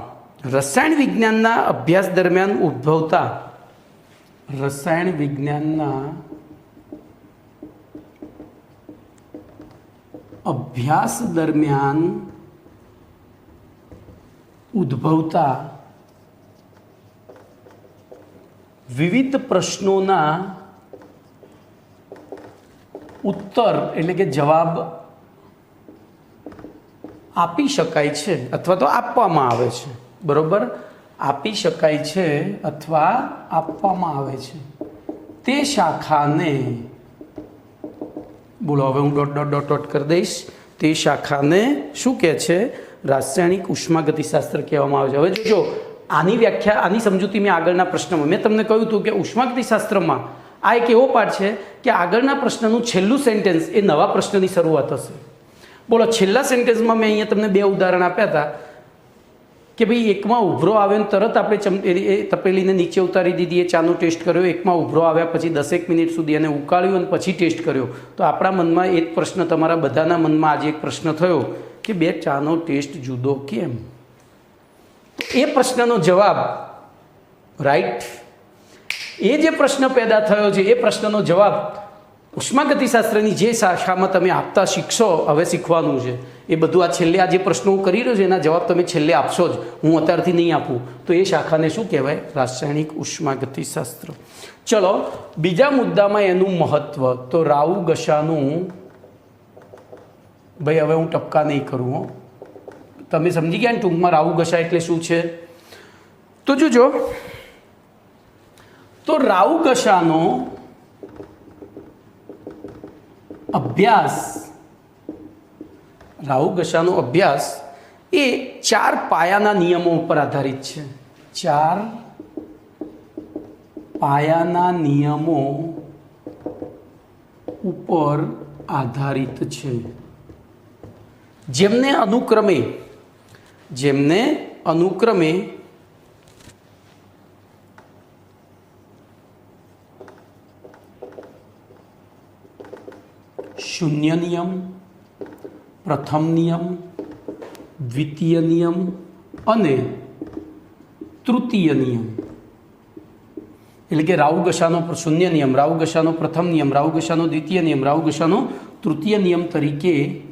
રસાયણ વિજ્ઞાનના અભ્યાસ દરમિયાન ઉદ્ભવતા રસાયણ વિજ્ઞાનના અભ્યાસ દરમિયાન ઉદ્ભવતા વિવિધ પ્રશ્નોના ઉત્તર એટલે કે જવાબ આપી શકાય છે અથવા તો આપવામાં આવે છે. બરોબર. આપી શકાય છે અથવા આપવામાં આવે છે તે શાખાને, બોલો હવે હું ડોટ ડોટ ડોટ ડોટ કરી દઈશ, તે શાખાને શું કહે છે? રાસાયણિક ઉષ્માગતિશાસ્ત્ર કહેવામાં આવે છે. હવે જોજો આની વ્યાખ્યા, આની સમજૂતી મેં આગળના પ્રશ્નમાં મેં તમને કહ્યું હતું કે ઉષ્માગતિશાસ્ત્રમાં આ એક એવો પાઠ છે કે આગળના પ્રશ્નનું છેલ્લું સેન્ટેન્સ એ નવા પ્રશ્નની શરૂઆત હશે. બોલો છેલ્લા સેન્ટેન્સમાં મેં અહીંયા તમને 2 ઉદાહરણ આપ્યા હતા કે ભાઈ એકમાં ઉભરો આવ્યો ને તરત આપણે એ તપેલીને નીચે ઉતારી દીધી, એ ચાનો ટેસ્ટ કર્યો. એકમાં ઉભરો આવ્યા પછી 10 મિનિટ સુધી એને ઉકાળ્યું અને પછી ટેસ્ટ કર્યો. તો આપણા મનમાં એક પ્રશ્ન, તમારા બધાના મનમાં આજે એક પ્રશ્ન થયો કે 2 ચાનો ટેસ્ટ જુદો કેમ? એ પ્રશ્નનો જવાબ, રાઈટ, એ જે પ્રશ્ન પેદા થયો છે એ પ્રશ્નનો જવાબ ઉષ્માગતિશાસ્ત્રની જે શાખામાં તમે આપતા શીખશો, હવે શીખવાનું છે એ બધું. આ છેલ્લે આ જે પ્રશ્નો હું કરી રહ્યો છું એના જવાબ તમે છેલ્લે આપશો જ, હું અત્યારથી નહીં આપું. તો એ શાખાને શું કહેવાય? રાસાયણિક ઉષ્માગતિશાસ્ત્ર. ચલો બીજા મુદ્દામાં એનું મહત્વ. તો રાઉ ગસાનું, ભાઈ હવે હું ટપકા નહીં કરું હો, તમે સમજી ગયા ને ટૂંકમાં રાઉ ગસા એટલે શું છે? તો જોજો, તો રાઉ ગસાનો અભ્યાસ, રાઉ ગસાનો અભ્યાસ એ 4 પાયાના નિયમો ઉપર આધારિત છે. 4 પાયાના નિયમો ઉપર આધારિત છે, જેમને અનુક્રમે શૂન્ય નિયમ, પ્રથમ નિયમ, દ્વિતીય નિયમ અને તૃતીય નિયમ. એટલે કે રાઉ ગસાનો શૂન્ય નિયમ, રાઉ ગસાનો પ્રથમ નિયમ, રાઉ ગસાનો દ્વિતીય નિયમ, રાઉ ગસાનો તૃતીય નિયમ તરીકે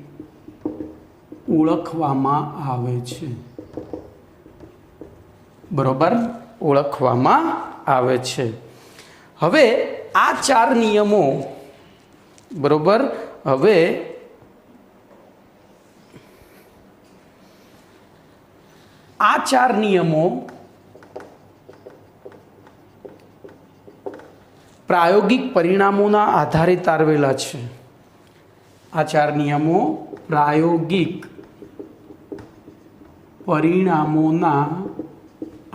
ઓળખવામાં આવે છે. બરોબર, ઓળખવામાં આવે છે. હવે આ 4 નિયમો, બરોબર, હવે આ 4 નિયમો પ્રાયોગિક પરિણામોના આધારે તારવેલા છે. આ 4 નિયમો પ્રાયોગિક પરિણામોના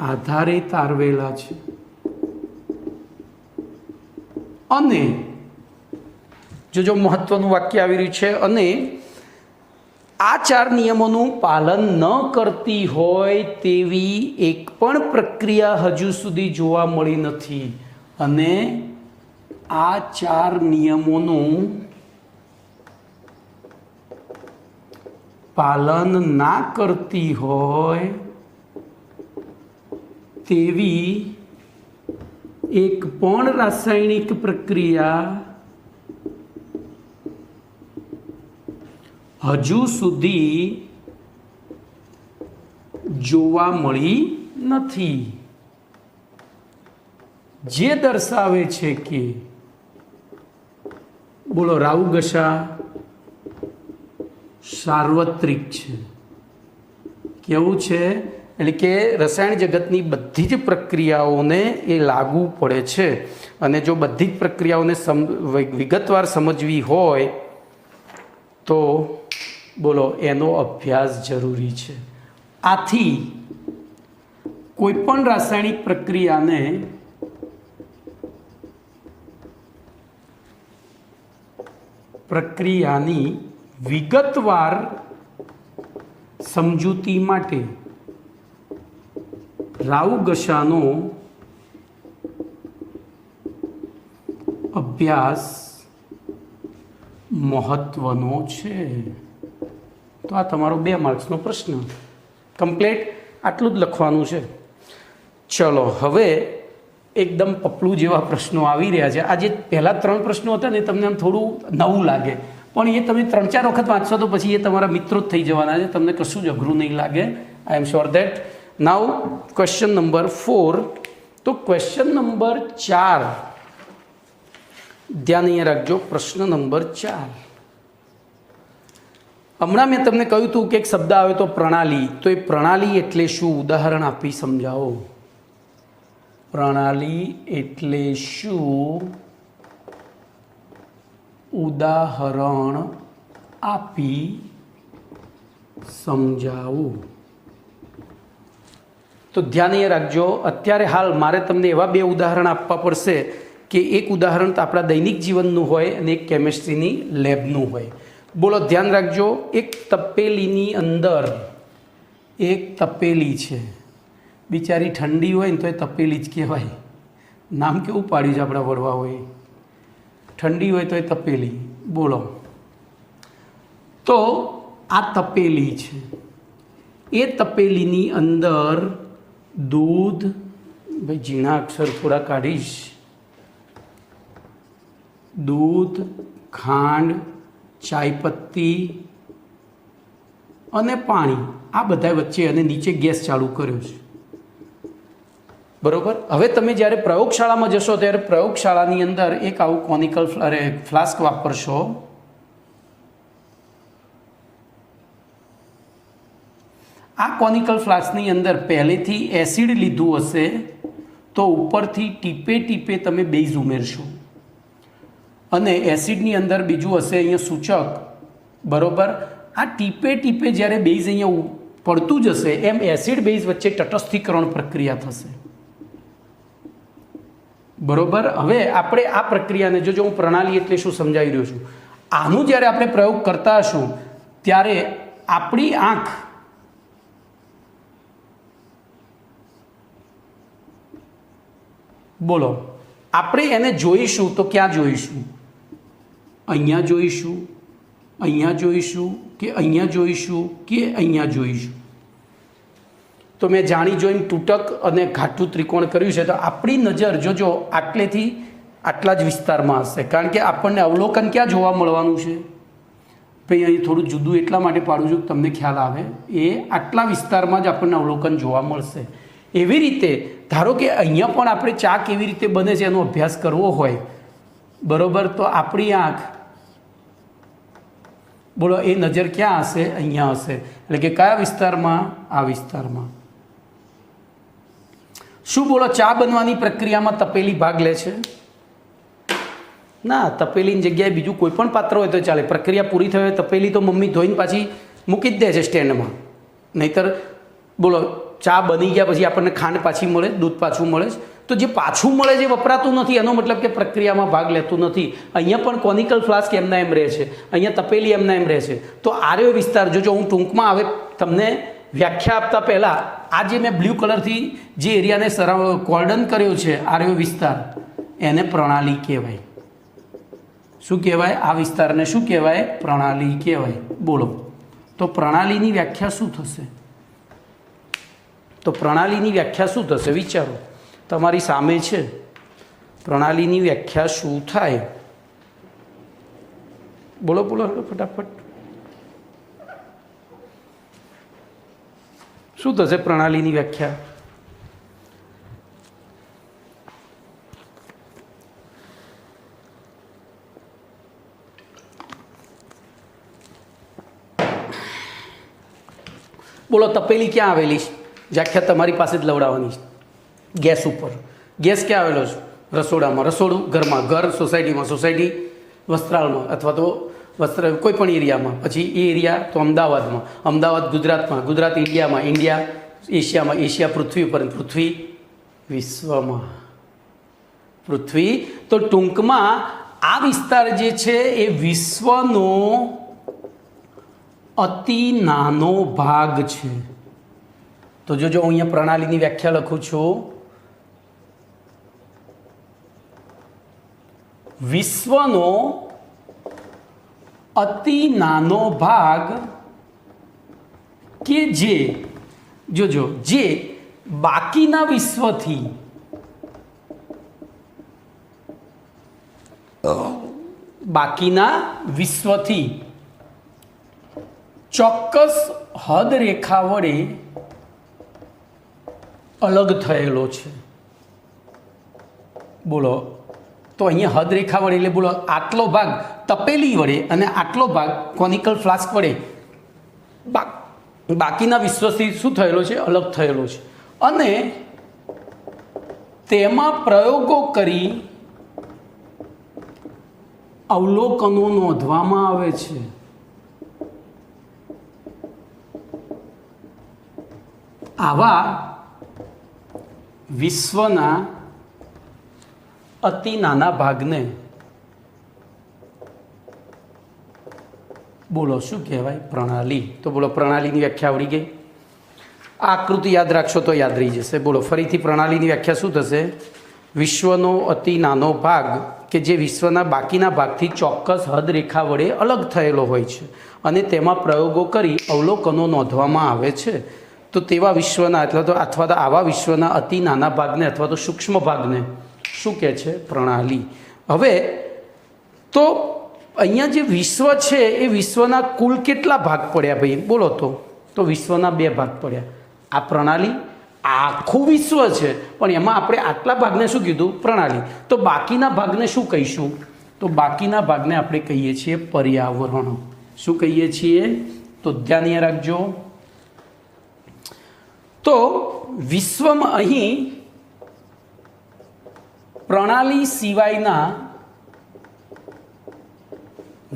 આધારે તારવેલા છે અને જો મહત્વનું વાક્ય આવી રહ્યું છે, અને આ 4 નિયમોનું પાલન ન કરતી હોય તેવી એક પણ પ્રક્રિયા હજુ સુધી જોવા મળી નથી. અને આ 4 નિયમોનું પાલન ના કરતી હોય તેવી એક પણ રાસાયણિક પ્રક્રિયા હજુ સુધી જોવા મળી નથી, જે દર્શાવે છે કે, બોલો, રાઉ ગસા સાર્વત્રિક છે, કેવું છે એટલે કે રસાયણ જગતની બધી જ પ્રક્રિયાઓને એ લાગુ પડે છે અને જો બધી જ પ્રક્રિયાઓને વિગતવાર સમજવી હોય તો બોલો એનો અભ્યાસ જરૂરી છે. આથી કોઈ પણ રાસાયણિક પ્રક્રિયાની વિગતવાર સમજૂતી માટે રાઉગશાનો અભ્યાસ મહત્વનો છે. તો આ તમારો 2 માર્ક્સનો પ્રશ્ન કમ્પ્લીટ. આટલું જ લખવાનું છે. ચલો હવે એકદમ પપલું જેવા પ્રશ્નો આવી રહ્યા છે. આ જે પહેલા 3 પ્રશ્નો હતા ને તમને આમ થોડું નવું લાગે, પણ એ તમે 3-4 વખત વાંચશો તો પછી એ તમારા મિત્રો જ થઈ જવાના છે, તમને કશું જ અઘરું નહીં લાગે. I am sure that. Now question number 4. તો ક્વેશ્ચન નંબર 4 ધ્યાન અહીંયા રાખજો. પ્રશ્ન નંબર 4. હમણાં મેં તમને કહ્યું હતું કે એક શબ્દ આવે તો પ્રણાલી. તો એ પ્રણાલી એટલે શું? ઉદાહરણ આપી સમજાવો. પ્રણાલી એટલે શું? ઉદાહરણ આપી સમજાવો. તો ધ્યાન એ રાખજો. અત્યારે હાલ મારે તમને એવા 2 ઉદાહરણ આપવા પડશે કે એક ઉદાહરણ તો આપણા દૈનિક જીવનનું હોય અને એક કેમિસ્ટ્રીની લેબનું હોય. બોલો ધ્યાન રાખજો. એક તપેલીની અંદર એક તપેલી છે. બિચારી ઠંડી હોય ને તો એ તપેલી જ કહેવાય. નામ કેવું પાડ્યું છે આપણા વડવાઓએ. ઠંડી હોય તો એ તપેલી. બોલો તો આ તપેલી છે. એ તપેલીની અંદર દૂધ, ભાઈ ઝીણા અક્ષર થોડા કાઢીશ, દૂધ, ખાંડ, ચાયપત્તી અને પાણી આ બધા વચ્ચે અને નીચે ગેસ ચાલુ કર્યો છે. બરોબર. હવે તમે જ્યારે પ્રયોગશાળામાં જશો ત્યારે પ્રયોગશાળાની અંદર એક આવું કોનિકલ ફ્લાસ્ક વાપરશો. આ કોનિકલ ફ્લાસ્કની અંદર પહેલેથી એસિડ લીધું હશે તો ઉપરથી ટીપે ટીપે તમે બેઝ ઉમેરશો અને એસિડની અંદર બીજું હશે અહીંયા સૂચક. બરોબર. આ ટીપે ટીપે જ્યારે બેઝ અહીંયા પડતું જશે એમ એસિડ બેઝ વચ્ચે તટસ્થીકરણ પ્રક્રિયા થશે. બરોબર. હવે આપણે આ પ્રક્રિયાને જો હું પ્રણાલી એટલે શું સમજાવી રહ્યો છું, આનું જ્યારે આપણે પ્રયોગ કરતા હશું ત્યારે આપણી આંખ બોલો આપણે એને જોઈશું તો ક્યાં જોઈશું? અહીંયા જોઈશું, અહીંયા જોઈશું કે અહીંયા જોઈશું કે અહીંયા જોઈશું? તો મેં જાણી જોઈને તૂટક અને ઘાટું ત્રિકોણ કર્યું છે. તો આપણી નજર જોજો આટલેથી આટલા જ વિસ્તારમાં હશે, કારણ કે આપણને અવલોકન ક્યાં જોવા મળવાનું છે? ભાઈ અહીં થોડું જુદું એટલા માટે પાડું છું તમને ખ્યાલ આવે. એ આટલા વિસ્તારમાં જ આપણને અવલોકન જોવા મળશે. એવી રીતે ધારો કે અહીંયા પણ આપણે ચા કેવી રીતે બને છે એનો અભ્યાસ કરવો હોય, બરોબર, તો આપણી આંખ બોલો એ નજર ક્યાં હશે? અહીંયા હશે. એટલે કે કયા વિસ્તારમાં? આ વિસ્તારમાં. શું બોલો ચા બનવાની પ્રક્રિયામાં તપેલી ભાગ લે છે? ના. તપેલીની જગ્યાએ બીજું કોઈ પણ પાત્ર હોય તો ચાલે. પ્રક્રિયા પૂરી થઈ હોય તપેલી તો મમ્મી ધોઈને પાછી મૂકી જ દે છે સ્ટેન્ડમાં. નહીતર બોલો ચા બની ગયા પછી આપણને ખાંડ પાછી મળે, દૂધ પાછું મળે. તો જે પાછું મળે જે વપરાતું નથી એનો મતલબ કે પ્રક્રિયામાં ભાગ લેતું નથી. અહીંયા પણ કોનિકલ ફ્લાસ્ક એમના એમ રહે છે, અહીંયા તપેલી એમના એમ રહે છે. તો આર્યો વિસ્તાર જોજો હું ટૂંકમાં હવે તમને વ્યાખ્યા આપતા પહેલાં આ જે મેં બ્લુ કલરથી જે એરિયાને કોર્ડન કર્યો છે આર્યો વિસ્તાર એને પ્રણાલી કહેવાય. શું કહેવાય? આ વિસ્તારને શું કહેવાય? પ્રણાલી કહેવાય. બોલો તો પ્રણાલીની વ્યાખ્યા શું થશે? તો પ્રણાલીની વ્યાખ્યા શું થશે? વિચારો. તમારી સામે છે. પ્રણાલીની વ્યાખ્યા શું થાય? બોલો બોલો ફટાફટ. શું થશે પ્રણાલીની વ્યાખ્યા? બોલો તપેલી ક્યાં આવેલી છે? વ્યાખ્યા તમારી પાસે જ લવડાવવાની છે. ગેસ ઉપર. ગેસ ક્યાં આવેલો છે? રસોડામાં. રસોડું ઘરમાં. ઘર સોસાયટીમાં. સોસાયટી વસ્ત્રાલમાં અથવા તો કોઈ પણ એરિયામાં. પછી એ એરિયા તો અમદાવાદમાં. અમદાવાદ ગુજરાતમાં. ગુજરાત ઇન્ડિયામાં. ઇન્ડિયા એશિયામાં. એશિયા પૃથ્વી ઉપર. પૃથ્વી વિશ્વમાં. પૃથ્વી તો ટૂંકમાં આ વિસ્તાર જે છે એ વિશ્વનો અતિ નાનો ભાગ છે. તો જો હું અહીંયા પ્રણાલીની વ્યાખ્યા લખું છું, વિશ્વનો અતિ નાનો ભાગ કે જે જોજો જે બાકીના વિશ્વથી ચોક્કસ હદ રેખા વડે અલગ થયેલો છે. બોલો તો અહીંયા હદ રેખા વડે એટલે બોલો આટલો ભાગ તપેલી વડે અને આટલો ભાગ કોનિકલ ફ્લાસ્ક વડે બાકીના વિશ્વથી શું થયેલો છે? અલગ થયેલો છે. અને તેમાં પ્રયોગો કરી અવલોકનો નોંધવામાં આવે છે. આવા વિશ્વના અતિ નાના ભાગને બોલો શું કહેવાય? પ્રણાલી. તો બોલો પ્રણાલીની વ્યાખ્યા આવડી ગઈ. આ આકૃતિ યાદ રાખશો તો યાદ રહી જશે. બોલો ફરીથી પ્રણાલીની વ્યાખ્યા શું થશે? વિશ્વનો અતિ નાનો ભાગ કે જે વિશ્વના બાકીના ભાગથી ચોક્કસ હદ રેખા વડે અલગ થયેલો હોય છે અને તેમાં પ્રયોગો કરી અવલોકનો નોંધવામાં આવે છે. તો તેવા વિશ્વના અથવા તો આવા વિશ્વના અતિ નાના ભાગને અથવા તો સૂક્ષ્મ ભાગને શું કહે છે? પ્રણાલી. હવે તો અહીંયા જે વિશ્વ છે એ વિશ્વના કુલ કેટલા ભાગ પડ્યા ભાઈ? બોલો તો વિશ્વના 2 ભાગ પડ્યા. આ પ્રણાલી આખું વિશ્વ છે પણ એમાં આપણે આટલા ભાગને શું કીધું? પ્રણાલી. તો બાકીના ભાગને શું કહીશું? તો બાકીના ભાગને આપણે કહીએ છીએ પર્યાવરણ. શું કહીએ છીએ? તો ધ્યાન રાખજો. તો વિશ્વમાં અહીં પ્રણાલી સિવાયના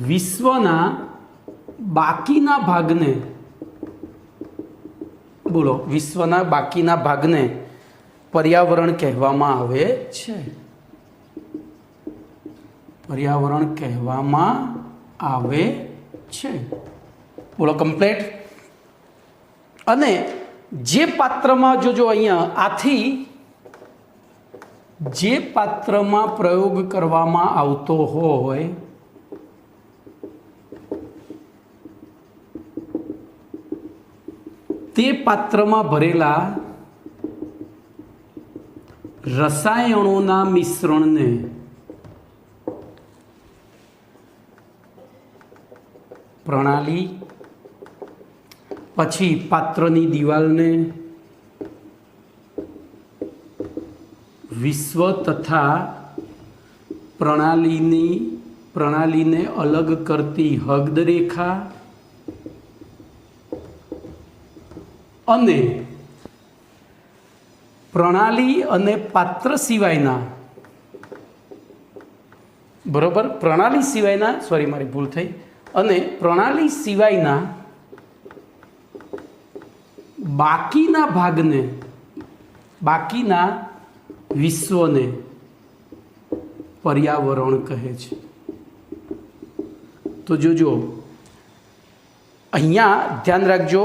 વિશ્વના બાકીના ભાગને બોલો વિશ્વના બાકીના ભાગને પર્યાવરણ કહેવામાં આવે છે. પર્યાવરણ કહેવામાં આવે છે. બોલો કમ્પ્લીટ. અને જે પાત્રમાં જોજો અહીંયા આથી જે પાત્રમાં પ્રયોગ કરવામાં આવતો હોય તે પાત્રમાં ભરેલા રસાયણોના મિશ્રણને પ્રણાલી, પછી પાત્રની દિવાલને વિશ્વ તથા પ્રણાલીને અલગ કરતી હદ રેખા અને પ્રણાલી અને પાત્ર સિવાયના બરોબર પ્રણાલી સિવાયના સોરી મારી ભૂલ થઈ અને પ્રણાલી સિવાયના બાકીના ભાગને બાકીના વિશ્વને પર્યાવરણ કહે છે. તો જોજો અહીંયા ધ્યાન રાખજો.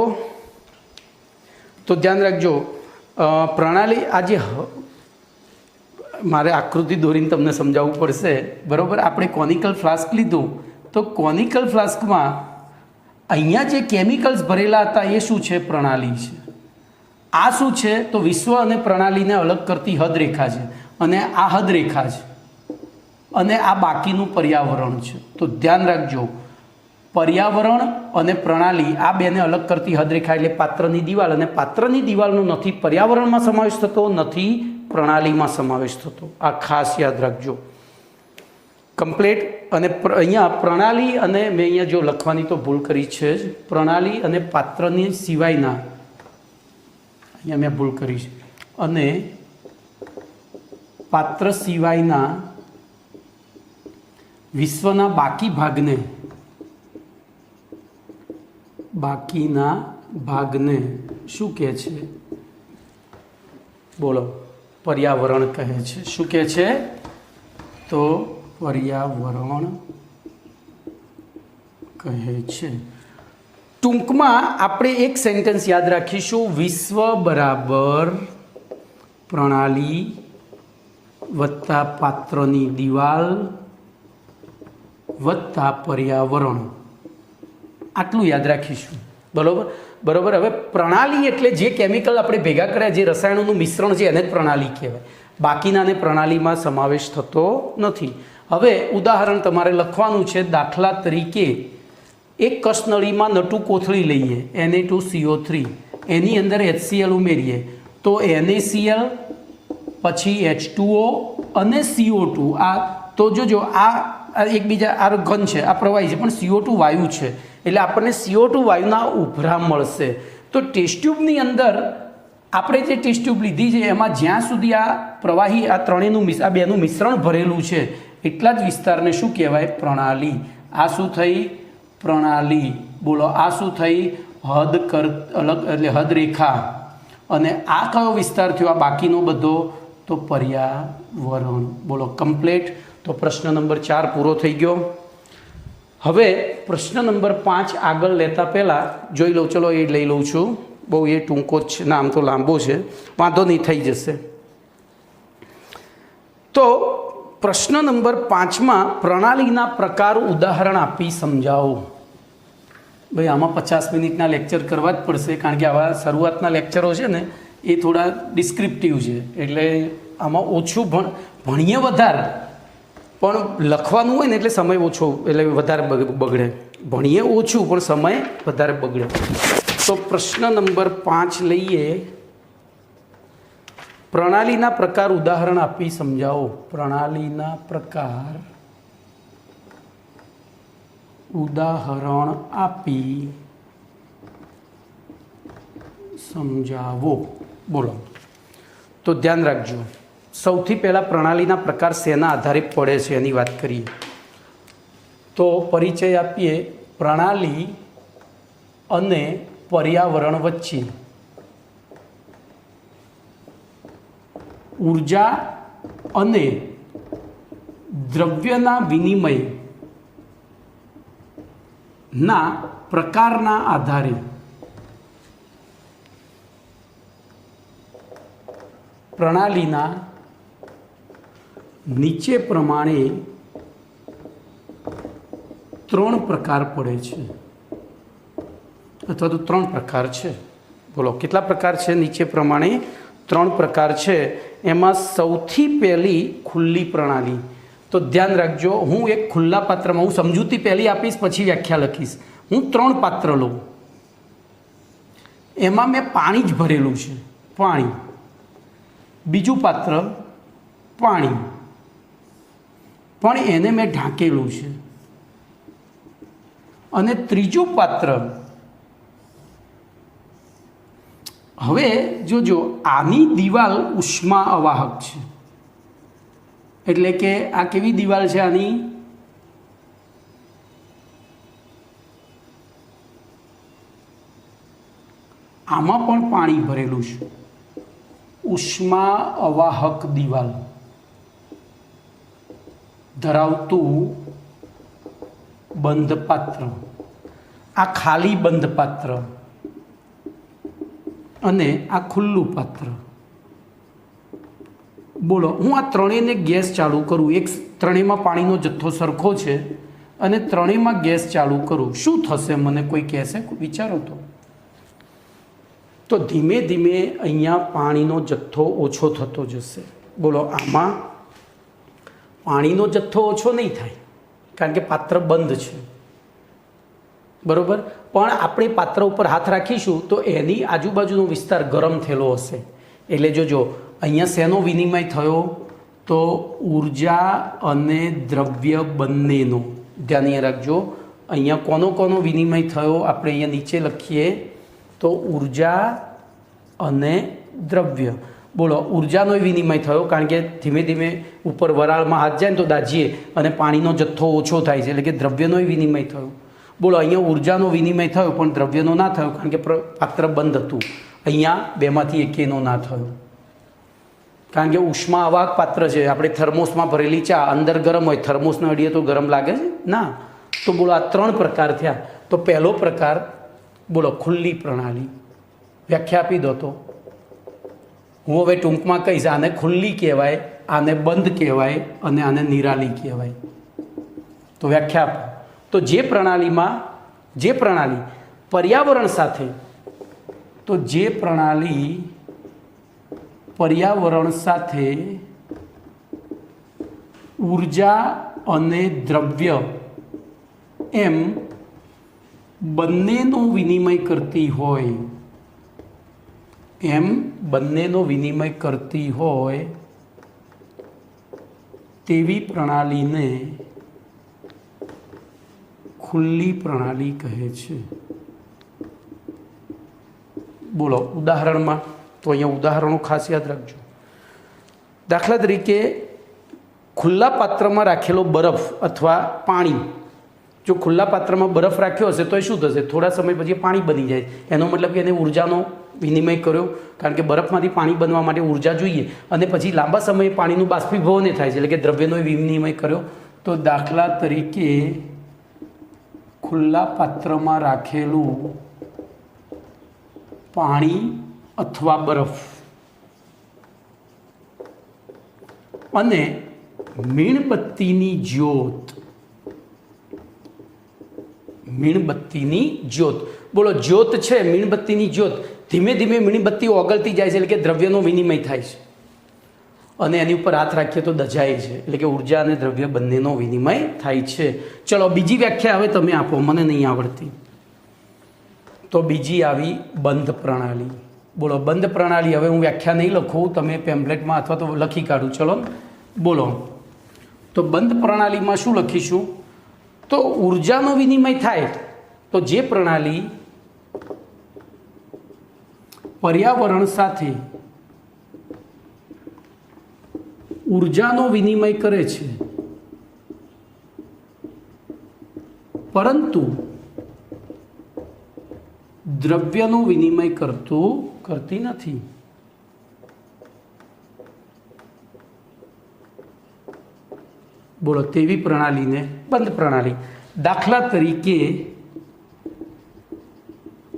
તો ધ્યાન રાખજો પ્રણાલી આજે મારે આકૃતિ દોરીને તમને સમજાવવું પડશે બરાબર. આપણે કોનિકલ ફ્લાસ્ક લીધું તો કોનિકલ ફ્લાસ્કમાં અહીંયા જે કેમિકલ્સ ભરેલા હતા એ શું છે? પ્રણાલી છે. આ શું છે? તો વિશ્વ અને પ્રણાલીને અલગ કરતી હદરેખા છે અને આ હદરેખા છે અને આ બાકીનું પર્યાવરણ છે. તો ધ્યાન રાખજો પર્યાવરણ અને પ્રણાલી આ બેને અલગ કરતી હદરેખા એટલે પાત્રની દિવાલ અને પાત્રની દિવાલનો નથી પર્યાવરણમાં સમાવેશ થતો નથી પ્રણાલીમાં સમાવેશ થતો. આ ખાસ યાદ રાખજો. કમ્પ્લીટ. અને અહીંયા પ્રણાલી અને મેં અહીંયા જો લખવાની તો ભૂલ કરી છે જ પ્રણાલી અને પાત્રની સિવાયના અહીંયા મેં ભૂલ કરી છે, અને પાત્ર સિવાયના વિશ્વના બાકીના ભાગને શું કહે છે? બોલો, પર્યાવરણ કહે છે. શું કહે છે? તો પર્યાવરણ કહે છે. ટૂંકમાં આપણે એક સેન્ટેન્સ યાદ રાખીશું, વિશ્વ બરાબર પ્રણાલી વત્તા પાત્રની દિવાલ વત્તા પર્યાવરણ, આટલું યાદ રાખીશું. બરોબર. હવે પ્રણાલી એટલે જે કેમિકલ આપણે ભેગા કર્યા, જે રસાયણોનું મિશ્રણ છે, એને જ પ્રણાલી કહેવાય. બાકીનાને પ્રણાલીમાં સમાવેશ થતો નથી. હવે ઉદાહરણ તમારે લખવાનું છે. દાખલા તરીકે એક કસનળીમાં નટુ કોથળી લઈએ, Na2CO3, એની અંદર HCl ઉમેરીએ તો NaCl, પછી H2O અને CO2. આ તો જોજો, આ એકબીજા આ ઘન છે, આ પ્રવાહી છે, પણ CO2 વાયુ છે, એટલે આપણને CO2 વાયુના ઉભરા મળશે. તો ટેસ્ટ ટ્યુબની અંદર આપણે જે ટેસ્ટ ટ્યુબ લીધી છે એમાં જ્યાં સુધી આ પ્રવાહી આ બેનું મિશ્રણ ભરેલું છે એટલા જ વિસ્તારને શું કહેવાય? પ્રણાલી. આ શું થઈ? પ્રણાલી. બોલો, આ શું થઈ? એટલે હદરેખા. અને આ કયો વિસ્તાર થયો? આ બાકીનો બધો તો પર્યાવરણ. બોલો, કમ્પ્લીટ. તો પ્રશ્ન નંબર 4 પૂરો થઈ ગયો. હવે પ્રશ્ન નંબર 5 આગળ લેતા પહેલાં જોઈ લઉં. ચલો, એ લઈ લઉં છું. બહુ એ ટૂંકો જ છે, નામ તો લાંબો છે, વાંધો નહીં, થઈ જશે. તો પ્રશ્ન નંબર 5માં પ્રણાલીના પ્રકાર ઉદાહરણ આપી સમજાવો. ભાઈ, આમાં 50 મિનિટના લેક્ચર કરવા જ પડશે, કારણ કે આવા શરૂઆતના લેક્ચરો છે ને એ થોડા ડિસ્ક્રિપ્ટિવ છે, એટલે આમાં ઓછું ભણીએ વધારે, પણ લખવાનું હોય ને એટલે સમય ઓછો, એટલે વધારે બગડે. ભણીએ ઓછું પણ સમય વધારે બગડે. તો પ્રશ્ન નંબર 5 લઈએ. પ્રણાલીના પ્રકાર ઉદાહરણ આપી સમજાવો. પ્રણાલીના પ્રકાર ઉદાહરણ આપી સમજાવો. બોલો. તો ધ્યાન રાખજો, સૌથી પહેલાં પ્રણાલીના પ્રકાર શેના આધારે પડે છે એની વાત કરીએ. તો પરિચય આપીએ. પ્રણાલી અને પર્યાવરણ વચ્ચે ઉર્જા અને દ્રવ્યના વિનિમયના પ્રકારના આધારે પ્રણાલીના નીચે પ્રમાણે 3 પ્રકાર પડે છે, અથવા તો 3 પ્રકાર છે. બોલો, કેટલા પ્રકાર છે? નીચે પ્રમાણે 3 પ્રકાર છે. એમાં સૌથી પહેલી ખુલ્લી પ્રણાલી. તો ધ્યાન રાખજો, હું એક ખુલ્લા પાત્રમાં, હું સમજૂતી પહેલી આપીશ, પછી વ્યાખ્યા લખીશ. હું 3 પાત્ર લઉં, એમાં મેં પાણી જ ભરેલું છે, પાણી. બીજું પાત્ર પાણી, પણ એને મેં ઢાંકેલું છે. અને ત્રીજું પાત્ર, હવે જોજો, આની દિવાલ ઉષ્મા અવાહક છે. એટલે કે આ કેવી દિવાલ છે? આની આમાં પણ પાણી ભરેલું છે. ઉષ્મા અવાહક દિવાલ ધરાવતું બંધ પાત્ર. આ ખાલી બંધ પાત્ર અને આ ખુલ્લું પાત્ર. બોલો, હું આ ત્રણેયને ગેસ ચાલુ કરું, ત્રણેયમાં પાણીનો જથ્થો સરખો છે અને ત્રણેયમાં ગેસ ચાલુ કરું, શું થશે? મને કોઈ કહેશે? વિચારો તો ધીમે ધીમે અહીંયા પાણીનો જથ્થો ઓછો થતો જશે. બોલો, આમાં પાણીનો જથ્થો ઓછો નહીં થાય, કારણ કે પાત્ર બંધ છે, બરાબર. પણ આપણે પાત્ર ઉપર હાથ રાખીશું તો એની આજુબાજુનો વિસ્તાર ગરમ થયેલો હશે. એટલે જોજો, અહીંયા શેનો વિનિમય થયો? તો ઉર્જા અને દ્રવ્ય બંનેનો. ધ્યાન રાખજો, અહીંયા કોનો વિનિમય થયો? આપણે અહીંયા નીચે લખીએ તો ઉર્જા અને દ્રવ્ય. બોલો, ઉર્જાનો વિનિમય થયો, કારણ કે ધીમે ધીમે ઉપર વરાળમાં હાથ જાય ને તો દાજીએ અને પાણીનો જથ્થો ઓછો થાય છે, એટલે કે દ્રવ્યનો વિનિમય થયો. બોલો, અહીંયા ઉર્જાનો વિનિમય થયો પણ દ્રવ્યનો ના થયો, કારણ કે પાત્ર બંધ હતું. અહીંયા બેમાંથી એકેયનો ના થયો, કારણ કે ઉષ્મા અવાહક પાત્ર છે. આપણે થર્મોસમાં ભરેલી ચા અંદર ગરમ હોય, થર્મોસને અડીએ તો ગરમ લાગે છે ના. તો બોલો, આ 3 પ્રકાર થયા. તો પહેલો પ્રકાર, બોલો, ખુલ્લી પ્રણાલી. વ્યાખ્યા આપી દો. તો હું હવે ટૂંકમાં કહીશ. આને ખુલ્લી કહેવાય, આને બંધ કહેવાય અને આને નિરાલી કહેવાય. તો વ્યાખ્યા આપો. તો જે પ્રણાલી પર્યાવરણ સાથે, તો જે પ્રણાલી પર્યાવરણ સાથે ઉર્જા અને દ્રવ્ય એમ બંનેનો વિનિમય કરતી હોય, તેવી પ્રણાલીને ખુલ્લી પ્રણાલી કહે છે. બોલો, ઉદાહરણમાં તો અહીંયા ઉદાહરણો ખાસ યાદ રાખજો. દાખલા તરીકે, ખુલ્લા પાત્રમાં રાખેલો બરફ અથવા પાણી. જો ખુલ્લા પાત્રમાં બરફ રાખ્યો હશે તો એ શું થશે? થોડા સમય પછી પાણી બની જાય. એનો મતલબ કે એને ઉર્જાનો વિનિમય કર્યો, કારણ કે બરફમાંથી પાણી બનવા માટે ઉર્જા જોઈએ, અને પછી લાંબા સમયે પાણીનું બાષ્પીભવન થાય છે, એટલે કે દ્રવ્યનો વિનિમય કર્યો. તો દાખલા તરીકે, ખુલ્લા પાત્રમાં રાખેલું પાણી અથવા બરફ અને મીણબત્તીની જ્યોત. બોલો, જ્યોત છે, મીણબત્તીની જ્યોત. ધીમે ધીમે મીણબત્તી ઓગળતી જાય છે, એટલે કે દ્રવ્યનો વિનિમય થાય છે, અને એની ઉપર હાથ રાખીએ તો દજાય છે, એટલે કે ઉર્જા અને દ્રવ્ય બંનેનો વિનિમય થાય છે. ચલો, બીજી વ્યાખ્યા હવે તમે આપો, મને નહીં આવડતી. તો બીજી આવી બંધ પ્રણાલી. બોલો, બંધ પ્રણાલી. હવે હું વ્યાખ્યા નહીં લખું, તમે પેમ્પલેટમાં અથવા તો લખી કાઢું. ચલો, બોલો. તો બંધ પ્રણાલીમાં શું લખીશું? તો ઉર્જાનો વિનિમય થાય. તો જે પ્રણાલી પર્યાવરણ સાથે ઉર્જાનો વિનિમય કરે છે, પરંતુ દ્રવ્યનો વિનિમય કરતી નથી. બોલો, તેવી પ્રણાલીને બંધ પ્રણાલી. દાખલા તરીકે,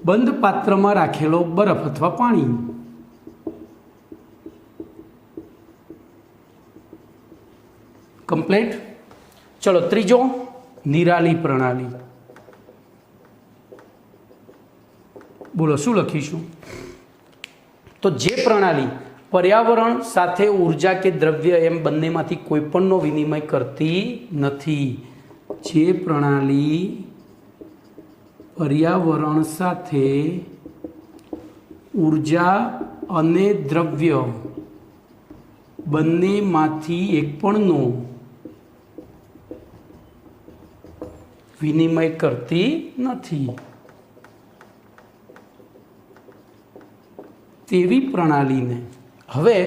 બંધ પાત્રમાં રાખેલો બરફ અથવા પાણી. કમ્પ્લીટ. ચલો, ત્રીજો, નિરાલી પ્રણાલી. બોલો, શું લખીશું? તો જે પ્રણાલી પર્યાવરણ સાથે ઉર્જા કે દ્રવ્ય એમ બંનેમાંથી કોઈ પણનો વિનિમય કરતી નથી. જે પ્રણાલી પર્યાવરણ સાથે ઉર્જા અને દ્રવ્ય બંનેમાંથી એક પણનો વિનિમય કરતી નથી, તેવી પ્રણાલીને હવે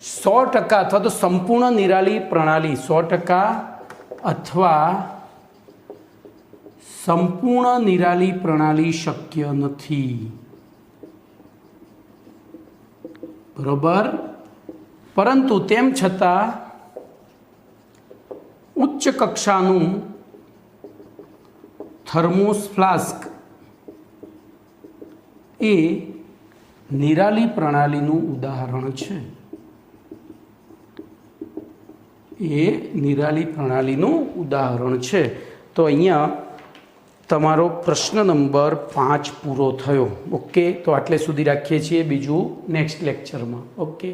100% અથવા તો સંપૂર્ણ નિરાલી પ્રણાલી, 100% અથવા સંપૂર્ણ નિરાલી પ્રણાલી શક્ય નથી. બરોબર. પરંતુ તેમ છતાં ઉચ્ચ કક્ષાનું થર્મોસ ફ્લાસ્ક એ નિરાલી પ્રણાલીનું ઉદાહરણ છે. એ નિરાલી પ્રણાલીનું ઉદાહરણ છે. તો અહીંયા તમારો પ્રશ્ન નંબર 5 પૂરો થયો. ઓકે, તો આટલે સુધી રાખીએ છીએ. બીજું નેક્સ્ટ લેક્ચરમાં. ઓકે.